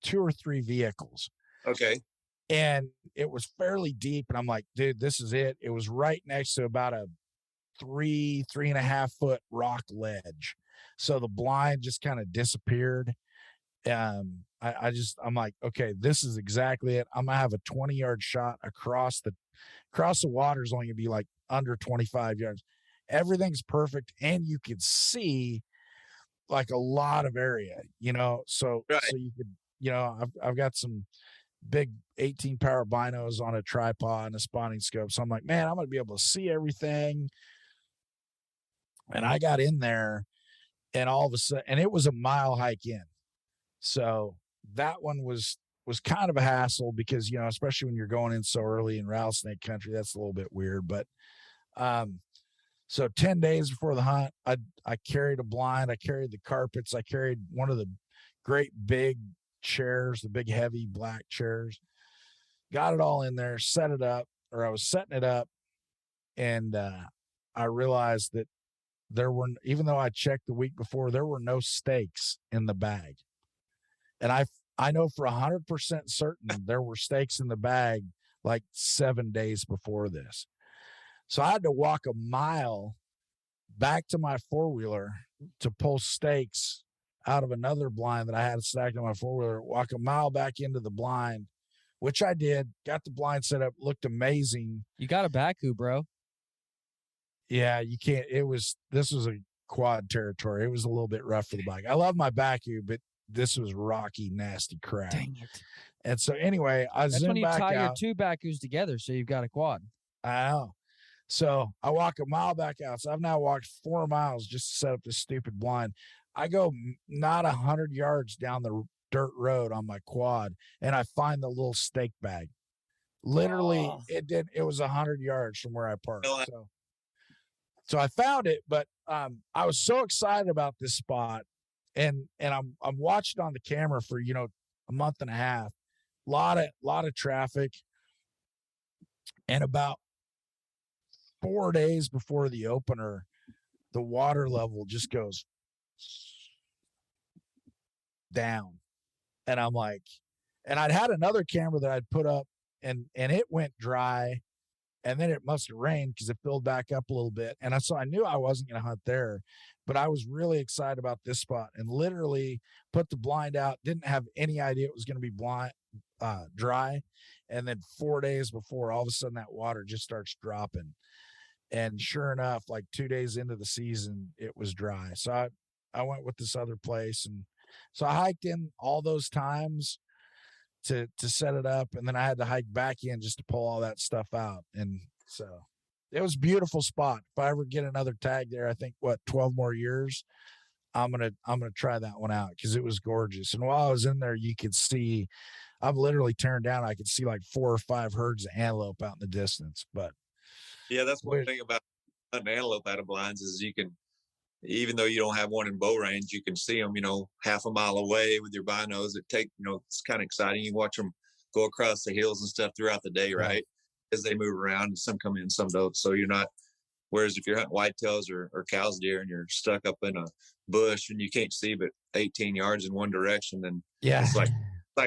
S2: 2 or 3 vehicles.
S3: Okay.
S2: and it was fairly deep. And I'm like, dude, this is it. It was right next to about a 3.5 foot rock ledge. So the blind just kind of disappeared. I'm like, okay, this is exactly it. I'm gonna have a 20-yard shot across the water is only gonna be like under 25 yards. Everything's perfect, and you could see like a lot of area, so
S3: Right.
S2: you could, I've got some big 18 power binos on a tripod and a spotting scope. So I'm like, man, I'm gonna be able to see everything. And I got in there, and all of a sudden, and it was a mile hike in. So that one was kind of a hassle because, especially when you're going in so early in rattlesnake country, that's a little bit weird. But so 10 days before the hunt, I carried a blind, I carried the carpets, I carried one of the great big chairs, the big heavy black chairs, got it all in there, set it up, or I was setting it up, and I realized that even though I checked the week before, there were no stakes in the bag. And I know for 100% certain there were stakes in the bag like 7 days before this. So I had to walk a mile back to my four-wheeler to pull stakes out of another blind that I had stacked on my four-wheeler, walk a mile back into the blind, which I did, got the blind set up, looked amazing.
S1: You got a Baku, bro.
S2: Yeah, you can't. This was a quad territory. It was a little bit rough for the bike. I love my Baku, but this was rocky, nasty crap.
S1: Dang it.
S2: And so anyway,
S1: That's when you tie your
S2: out.
S1: two Bakus together, so you've got a quad.
S2: I know. So I walk a mile back out. So I've now walked 4 miles just to set up this stupid blind. I go not 100 yards down the dirt road on my quad, and I find the little stake bag. Literally, it was 100 yards from where I parked. So I found it, but I was so excited about this spot, and I'm watching on the camera for a month and a half, lot of traffic, and about 4 days before the opener, the water level just goes down, and I'm like, and I'd had another camera that I'd put up, and it went dry. And then it must have rained because it filled back up a little bit. And so I knew I wasn't going to hunt there, but I was really excited about this spot and literally put the blind out. Didn't have any idea it was going to be dry. And then 4 days before, all of a sudden that water just starts dropping. And sure enough, like 2 days into the season, it was dry. So I went with this other place. And so I hiked in all those times to set it up, and then I had to hike back in just to pull all that stuff out. And so it was a beautiful spot. If I ever get another tag there, I think 12 more years, I'm gonna try that one out because it was gorgeous. And while I was in there, you could see, I'm literally tearing down, I could see like 4 or 5 herds of antelope out in the distance. But
S3: yeah, that's one thing about hunting antelope out of blinds is you can, even though you don't have one in bow range, you can see them, half a mile away with your binos. It's kind of exciting. You watch them go across the hills and stuff throughout the day, right? As they move around, and some come in, some don't. So you're not, whereas if you're hunting whitetails or cow's deer and you're stuck up in a bush and you can't see but 18 yards in one direction, then it's like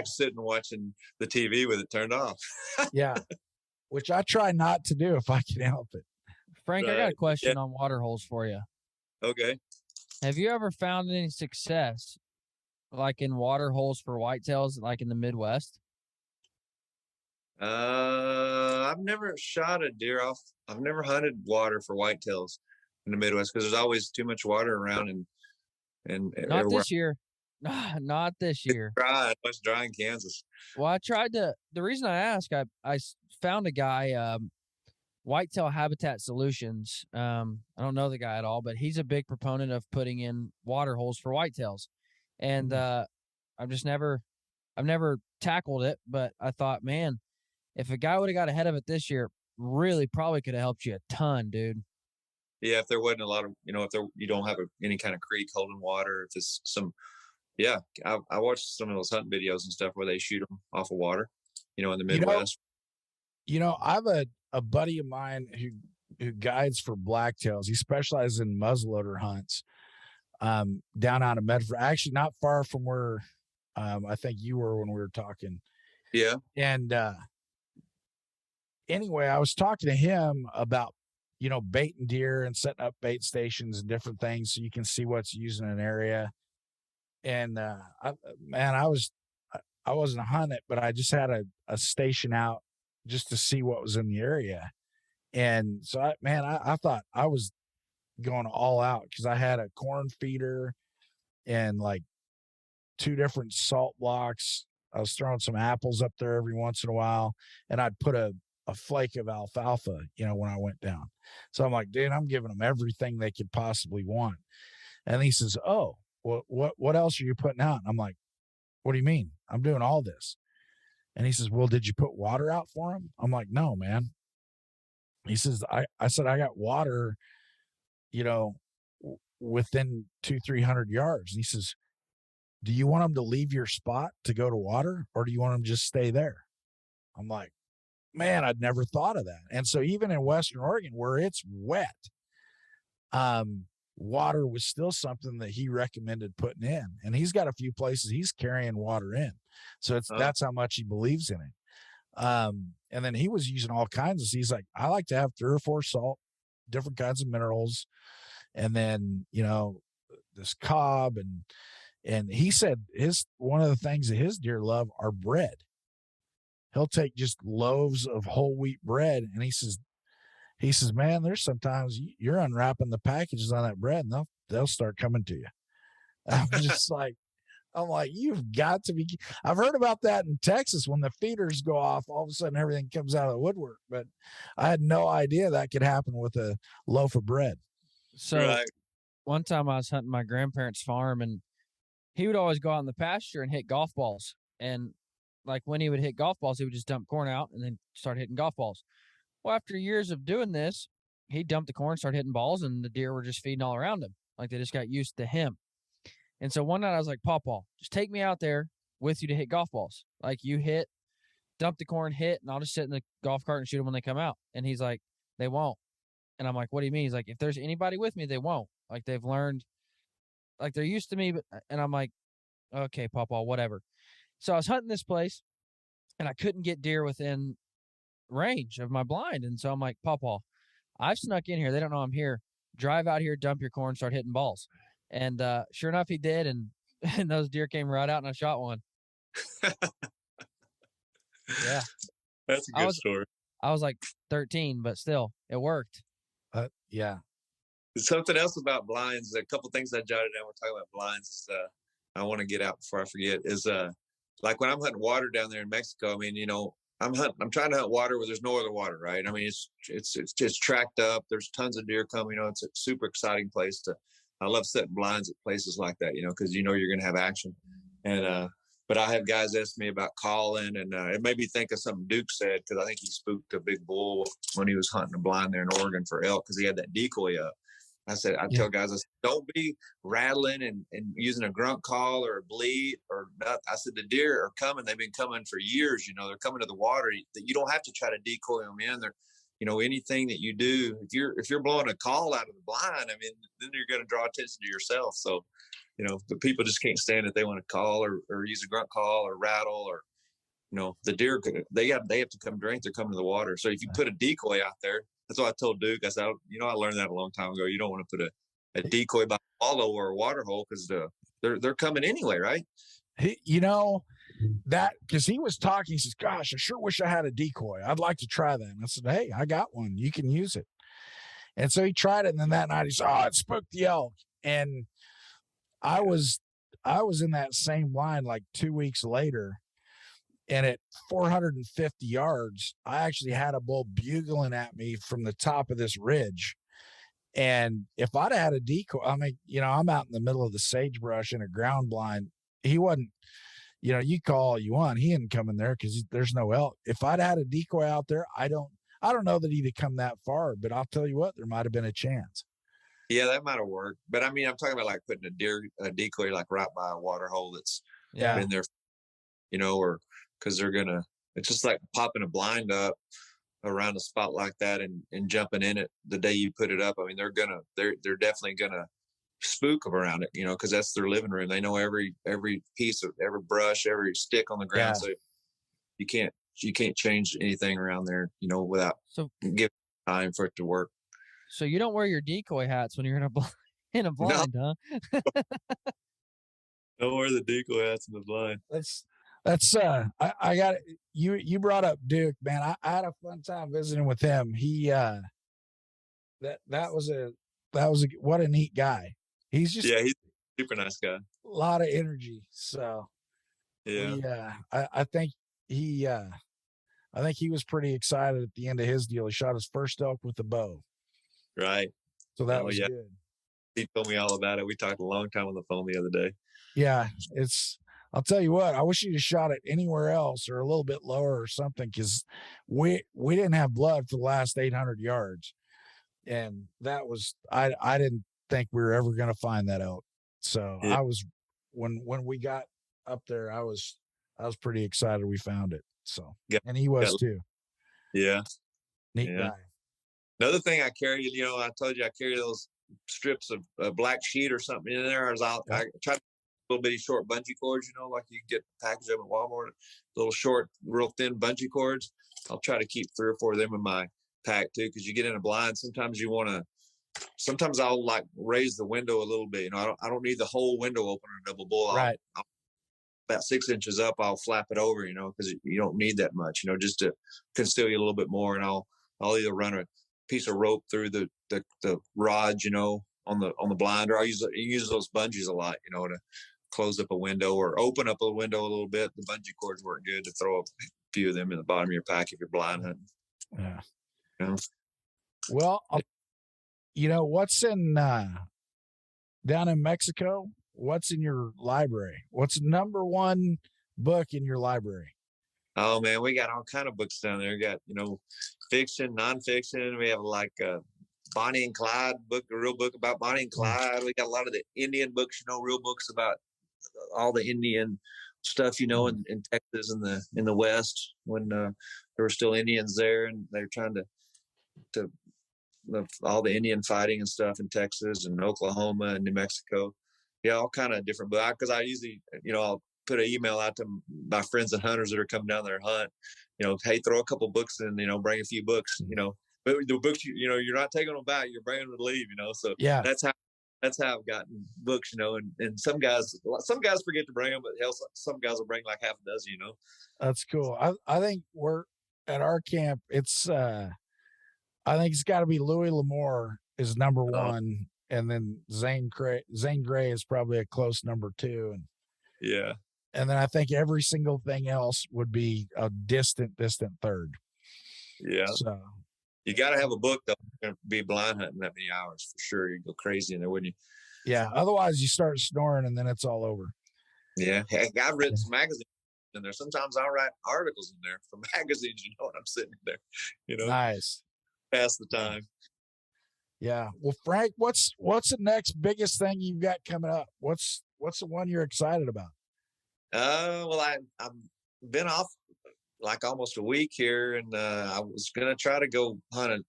S3: sitting watching the TV with it turned off.
S2: Yeah. Which I try not to do if I can help it.
S1: Frank, I got a question on water holes for you.
S3: Okay.
S1: Have you ever found any success, like in water holes for whitetails, like in the Midwest?
S3: I've never shot a deer off. I've never hunted water for whitetails in the Midwest because there's always too much water around and
S1: Not
S3: everywhere.
S1: this year. Not this year.
S3: It's dry in Kansas.
S1: Well, I tried to. The reason I asked, I found a guy, Whitetail Habitat Solutions. I don't know the guy at all, but he's a big proponent of putting in water holes for whitetails. And I've never tackled it, but I thought, man, if a guy would have got ahead of it this year, really probably could have helped you a ton, dude.
S3: Yeah, if there wasn't a lot of, if you don't have any kind of creek holding water, if it's I watched some of those hunting videos and stuff where they shoot them off of water, in the Midwest.
S2: I have a buddy of mine who guides for blacktails. He specializes in muzzleloader hunts down out of Medford, actually not far from where I think you were when we were talking.
S3: Yeah.
S2: And anyway, I was talking to him about, baiting deer and setting up bait stations and different things so you can see what's used in an area. And I wasn't hunting it, but I just had a station out just to see what was in the area. And so I thought I was going all out because I had a corn feeder and like 2 different salt blocks. I was throwing some apples up there every once in a while, and I'd put a flake of alfalfa, when I went down. So I'm like, dude, I'm giving them everything they could possibly want. And he says, oh, what else are you putting out? And I'm like, what do you mean? I'm doing all this. And he says, well, did you put water out for them? I'm like, no, man. He says, I said, I got water, within 200-300 yards. And he says, do you want them to leave your spot to go to water, or do you want them to just stay there? I'm like, man, I'd never thought of that. And so even in Western Oregon where it's wet, water was still something that he recommended putting in. And he's got a few places he's carrying water in. So that's how much he believes in it. And then he was using all kinds of, he's like, I like to have 3 or 4 salt, different kinds of minerals. And then, this cob and he said one of the things that his deer love are bread. He'll take just loaves of whole wheat bread. And he says, man, there's sometimes you're unwrapping the packages on that bread and they'll start coming to you. I'm like, you've got to be. I've heard about that in Texas when the feeders go off, all of a sudden everything comes out of the woodwork. But I had no idea that could happen with a loaf of bread.
S1: So one time I was hunting my grandparents' farm, and he would always go out in the pasture and hit golf balls. And like when he would hit golf balls, he would just dump corn out and then start hitting golf balls. Well, after years of doing this, he dumped the corn, started hitting balls, and the deer were just feeding all around him. Like they just got used to him. And so one night I was like, Pawpaw, just take me out there with you to hit golf balls. Like you hit, dump the corn, hit, and I'll just sit in the golf cart and shoot them when they come out. And he's like, they won't. And I'm like, what do you mean? He's like, if there's anybody with me, they won't. Like they've learned, like they're used to me. And I'm like, okay, Pawpaw, whatever. So I was hunting this place, and I couldn't get deer within range of my blind. And so I'm like, Pawpaw, I've snuck in here. They don't know I'm here. Drive out here, dump your corn, start hitting balls. And sure enough, he did. And those deer came right out, and I shot one. Yeah.
S3: That's a good story.
S1: I was like 13, but still, it worked.
S2: Yeah.
S3: Something else about blinds, a couple things I jotted down. We're talking about blinds. Is, I want to get out before I forget. Is like when I'm hunting water down there in Mexico. I mean, I'm trying to hunt water where there's no other water, right? I mean, it's just tracked up. There's tons of deer coming. It's a super exciting place to. I love setting blinds at places like that, because you're going to have action. And but I have guys ask me about calling, and it made me think of something Duke said, because I think he spooked a big bull when he was hunting a blind there in Oregon for elk because he had that decoy up. I tell guys, don't be rattling and using a grunt call or a bleat or not. I said, the deer are coming. They've been coming for years. They're coming to the water. That you don't have to try to decoy them in. They're, anything that you do, if you're blowing a call out of the blind, I mean, then you're going to draw attention to yourself. So, the people just can't stand it. They want to call or use a grunt call or rattle or, the deer, they have to come drink. They're coming to the water. So if you put a decoy out there, that's what I told Duke. I said, I learned that a long time ago. You don't want to put a decoy by a wallow or a water hole because they're coming anyway, right?
S2: That because he was talking, he says, gosh, I sure wish I had a decoy. I'd like to try that. And I said, hey, I got one. You can use it. And so he tried it. And then that night he said, it spooked the elk. And I was in that same blind like 2 weeks later. And at 450 yards, I actually had a bull bugling at me from the top of this ridge. And if I'd had a decoy, I mean, I'm out in the middle of the sagebrush in a ground blind. He wasn't, you call all you want. He didn't come in there because there's no elk. If I'd had a decoy out there, I don't know that he'd have come that far, but I'll tell you what, there might have been a chance.
S3: Yeah, that might have worked. But I mean, I'm talking about like putting a decoy like right by a water hole that's been there, or because it's just like popping a blind up around a spot like that and jumping in it the day you put it up. I mean, they're definitely gonna spook them around it, because that's their living room. They know every piece of every brush, every stick on the ground. Yeah. So you can't change anything around there, without
S1: So
S3: giving time for it to work.
S1: so you don't wear your decoy hats when you're in a in a
S3: No,
S1: blind, huh?
S3: don't wear the decoy hats in the blind.
S2: That's I got you brought up Duke, man. I had a fun time visiting with him. He that was a what a neat guy. He's just
S3: Yeah, he's a super nice guy.
S2: a lot of energy. So
S3: Yeah,
S2: I think he was pretty excited at the end of his deal. He shot his first elk with a bow.
S3: right.
S2: So that
S3: Oh,
S2: was
S3: yeah.
S2: good.
S3: He told me all about it. We talked a long time on the phone the other day.
S2: Yeah, I'll tell you what, I wish you'd have shot it anywhere else or a little bit lower or something, because we didn't have blood for the last 800 yards. And that was I didn't think we were ever going to find that out. So
S3: Yeah.
S2: I was when we got up there, I was pretty excited we found it. So and he was too.
S3: Yeah.
S2: Neat guy.
S3: Another thing I carry, I told you I carry those strips of black sheet or something in there. I try to little bitty short bungee cords, like you get packaged up at Walmart, little short, real thin bungee cords. I'll try to keep 3 or 4 of them in my pack too, because you get in a blind. Sometimes I'll like raise the window a little bit. I don't need the whole window open or double bull.
S2: Right.
S3: I'll about 6 inches up, I'll flap it over, because you don't need that much, just to conceal you a little bit more. And I'll either run a piece of rope through the rod, on the blind, or I use those bungees a lot, to close up a window or open up a window a little bit. The bungee cords work good to throw a few of them in the bottom of your pack if you're blind hunting.
S2: Yeah. Well, what's in down in Mexico? What's in your library? What's number one book in your library?
S3: Oh man, we got all kind of books down there. We got, fiction, nonfiction. We have like Bonnie and Clyde book, a real book about Bonnie and Clyde. We got a lot of the Indian books, real books about all the Indian stuff, in Texas and in the West, when there were still Indians there, and they're trying to all the Indian fighting and stuff in Texas and Oklahoma and New Mexico. Yeah, all kind of different books. Because I usually, I'll put an email out to my friends and hunters that are coming down there to hunt. Hey, throw a couple books in, bring a few books, But the books, you're not taking them back. You're bringing them to leave, So
S2: yeah,
S3: that's how I've gotten books, and some guys forget to bring them, but hell, some guys will bring like half a dozen,
S2: That's cool. I think we're at our camp. I think it's got to be Louis L'Amour is number one, and then Zane Grey is probably a close number 2, and
S3: yeah,
S2: and then I think every single thing else would be a distant third.
S3: Yeah.
S2: So
S3: you got to have a book though. You're gonna be blind hunting that many hours for sure. You'd go crazy in there, wouldn't you?
S2: yeah. Otherwise, you start snoring and then it's all over.
S3: Yeah. Heck, I've written some magazines in there. Sometimes I'll write articles in there for magazines. When I'm sitting there,
S2: Nice.
S3: Pass the time.
S2: Yeah. Well, Frank, what's the next biggest thing you've got coming up? What's the one you're excited about?
S3: Well, I've been off like almost a week here, and I was gonna try to go hunt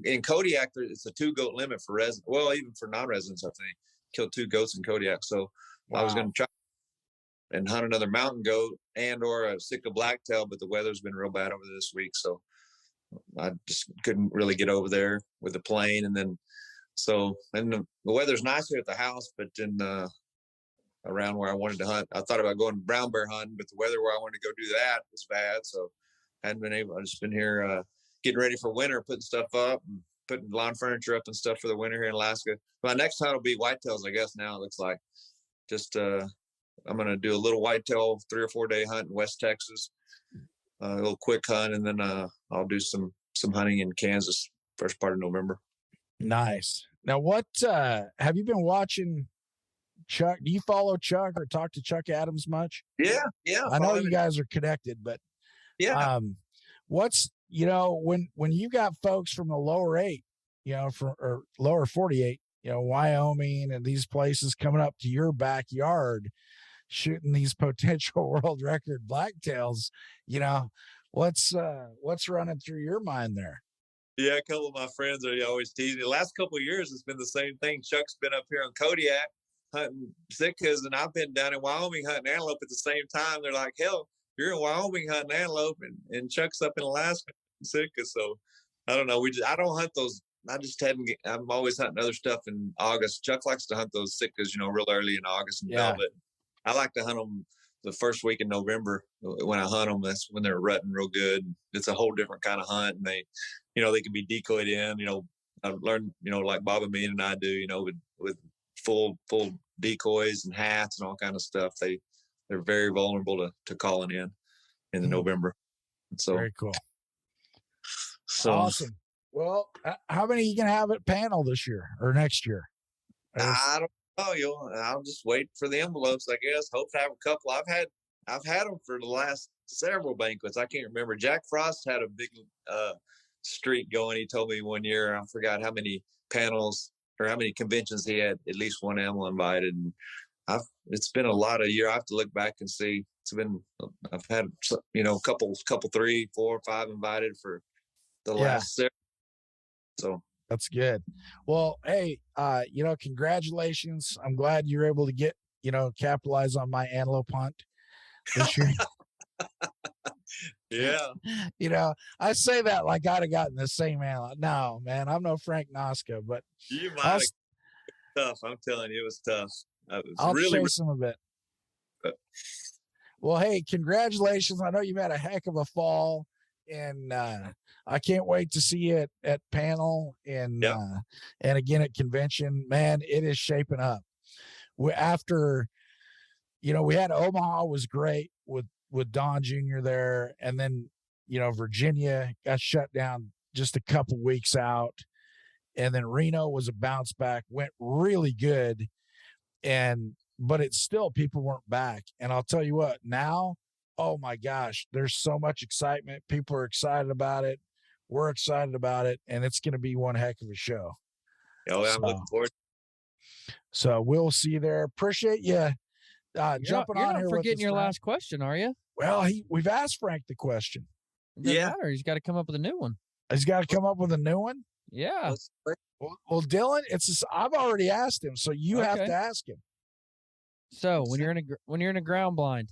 S3: in Kodiak. It's a 2-goat limit for residents. Well, even for non-residents, I think kill 2 goats in Kodiak. So wow. I was gonna try and hunt another mountain goat or a Sitka blacktail, but the weather's been real bad over this week, so I just couldn't really get over there with the plane. And then the weather's nice here at the house, but then around where I wanted to hunt, I thought about going brown bear hunting, but the weather where I wanted to go do that was bad, so I hadn't been able. I've just been here getting ready for winter, putting stuff up and putting lawn furniture up and stuff for the winter here in Alaska. My next hunt will be whitetails, I guess. Now it looks like just I'm going to do a little whitetail 3 or 4 day hunt in West Texas, a little quick hunt, and then I'll do some hunting in Kansas first part of November.
S2: Nice. Now, what have you been watching? Chuck, do you follow Chuck or talk to Chuck Adams much?
S3: Yeah.
S2: I know you guys are connected, but
S3: yeah.
S2: What's when you got folks from the lower 8, or lower 48, Wyoming and these places coming up to your backyard, shooting these potential world record blacktails, what's running through your mind there?
S3: Yeah, a couple of my friends are always teasing me. The last couple of years, it's been the same thing. Chuck's been up here in Kodiak hunting Sitkas, and I've been down in Wyoming hunting antelope at the same time. They're like, hell, you're in Wyoming hunting antelope, and Chuck's up in Alaska, Sitka. So I don't know. I don't hunt those. I just hadn't. I'm always hunting other stuff in August. Chuck likes to hunt those Sitkas, real early in August and velvet. I like to hunt them the first week in November. When I hunt them, that's when they're rutting real good. It's a whole different kind of hunt, and they can be decoyed in. I've learned, like Bob and me and I do, with full decoys and hats and all kind of stuff. They're very vulnerable to calling in the November. So
S2: very cool.
S3: So
S2: awesome. Well, how many are you gonna have at panel this year or next year?
S3: I don't know. I'll just wait for the envelopes, I guess. Hope to have a couple. I've had them for the last several banquets. I can't remember. Jack Frost had a big streak going. He told me one year, I forgot how many panels or how many conventions he had at least one animal invited. And it's been a lot of year. I have to look back and see. I've had couple 3, 4, 5 invited for the last 6. So
S2: that's good. Well, hey, congratulations. I'm glad you're able to get, capitalize on my antelope hunt this year.
S3: Yeah.
S2: I say that like I'd have gotten the same antelope. No, man, I'm no Frank Noska, but
S3: you might have. Tough. I'm telling you, it was tough.
S2: I'll chase him a bit. Well, hey, congratulations. I know you've had a heck of a fall, and I can't wait to see you at panel and again at convention. Man, it is shaping up. We had Omaha was great with Don Jr. there, and then Virginia got shut down just a couple weeks out, and then Reno was a bounce back, went really good, but it's still people weren't back. And I'll tell you what, now, oh my gosh, there's so much excitement. People are excited about it. We're excited about it, and it's going to be one heck of a show.
S3: Oh, I'm looking forward.
S2: So we'll see you there. Appreciate you jumping on here.
S1: You're not forgetting your
S2: Frank.
S1: last question, are you?
S2: Well, we've asked Frank the question.
S1: It doesn't matter. He's got to come up with a new one.
S2: He's got to come up with a new one?
S1: Yeah.
S2: Well, Dylan, I've already asked him, so you have to ask him.
S1: So when you're in a ground blind,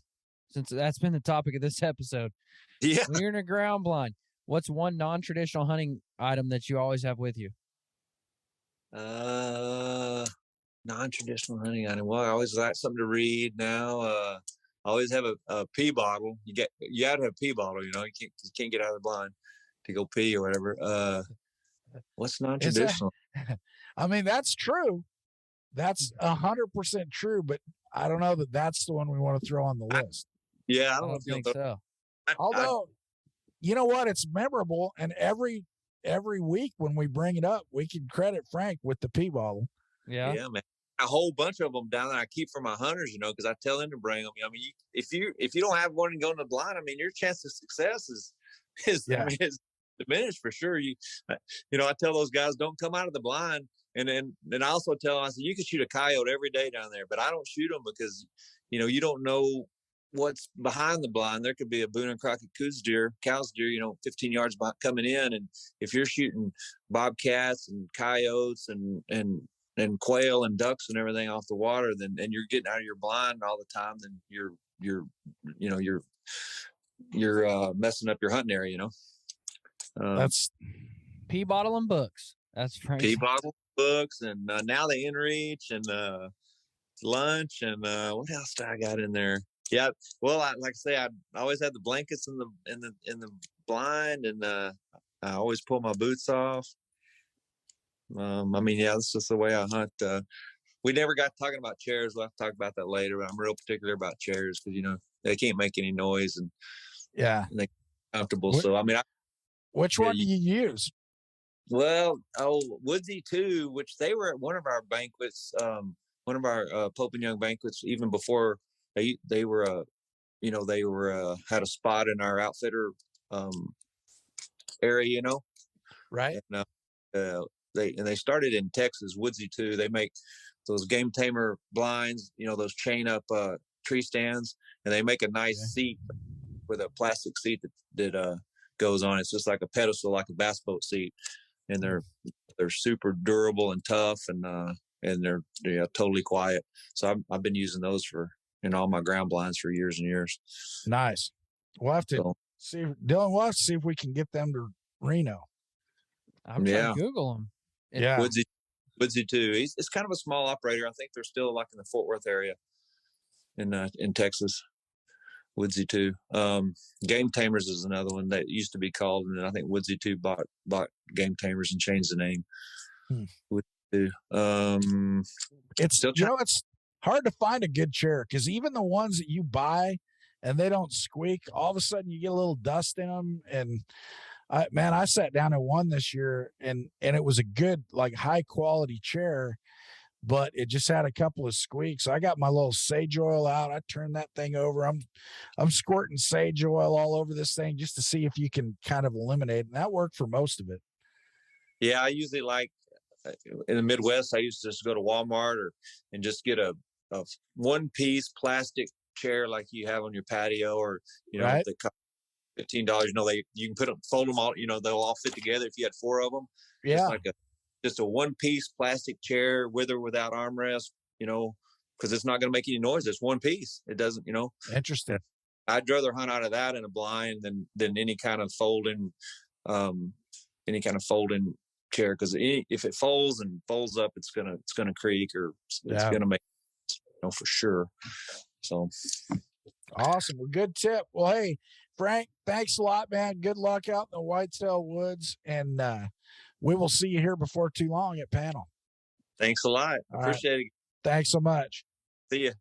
S1: since that's been the topic of this episode, when you're in a ground blind, what's one non-traditional hunting item that you always have with you?
S3: Non-traditional hunting item. Well, I always like something to read now. I always have a pee bottle. You got to have a pee bottle. You can't get out of the blind to go pee or whatever. What's non-traditional?
S2: I mean, that's true. That's 100% true, but I don't know that that's the one we want to throw on the list.
S3: I
S1: don't think so.
S2: Although, you know what? It's memorable, and every week when we bring it up, we can credit Frank with the pee bottle.
S3: Yeah, man. A whole bunch of them down there I keep for my hunters, because I tell them to bring them. I mean, if you don't have one and go in the blind, I mean, your chance of success is diminished for sure. I tell those guys, don't come out of the blind. And I also tell them, I said, you can shoot a coyote every day down there, but I don't shoot them because, you don't know what's behind the blind. There could be a Boone and Crockett cow's deer, 15 yards behind, coming in. And if you're shooting bobcats and coyotes and quail and ducks and everything off the water, and you're getting out of your blind all the time, then you're messing up your hunting area,
S2: That's
S1: pee bottle and books. That's Frank.
S3: Pee bottle, books, and now the inReach and lunch and what else do I got in there? Yeah, well, like I say, I always have the blankets in the blind, and I always pull my boots off. That's just the way I hunt. We never got talking about chairs. We'll have to talk about that later. But I'm real particular about chairs because they can't make any noise and they're comfortable.
S2: Which one do you use?
S3: Well, Woodsy 2, which they were at one of our banquets, one of our Pope and Young banquets, even before they were had a spot in our outfitter area,
S2: right?
S3: And, they started in Texas. Woodsy 2. They make those game tamer blinds, those chain up tree stands, and they make a nice seat with a plastic seat that goes on. It's just like a pedestal, like a bass boat seat, and they're super durable and tough, and they're totally quiet. So I've been using those in all my ground blinds for years and years.
S2: Nice. We'll have to
S3: So,
S2: see, Dylan. We'll have to see if we can get them to Reno.
S1: I'm trying to Google them.
S2: Yeah.
S3: Woodsy too. It's kind of a small operator. I think they're still like in the Fort Worth area in Texas. Woodsy too. Game Tamers is another one that used to be called, and then I think Woodsy too bought Game Tamers and changed the name. Woodsy too.
S2: It's it's hard to find a good chair because even the ones that you buy and they don't squeak, all of a sudden you get a little dust in them. And I sat down in one this year and it was a good, like high quality chair, but it just had a couple of squeaks. I got my little sage oil out. I turned that thing over. I'm squirting sage oil all over this thing just to see if you can kind of eliminate it. And that worked for most of it.
S3: Yeah, I usually like in the Midwest, I used to just go to Walmart and just get a one-piece plastic chair like you have on your patio, or
S2: right.
S3: they cost $15. You can fold them all. They'll all fit together if you had 4 of them.
S2: Yeah,
S3: just a one-piece plastic chair with or without armrest. Because it's not going to make any noise. It's one piece. It doesn't.
S2: Interesting.
S3: I'd rather hunt out of that in a blind than any kind of folding chair, because if it folds up, it's gonna creak, or it's gonna make for sure. So
S2: awesome. Well, good tip. Well, hey Frank, thanks a lot, man. Good luck out in the Whitetail Woods, and we will see you here before too long at panel.
S3: Thanks a lot. I appreciate it.
S2: Thanks so much.
S3: See you.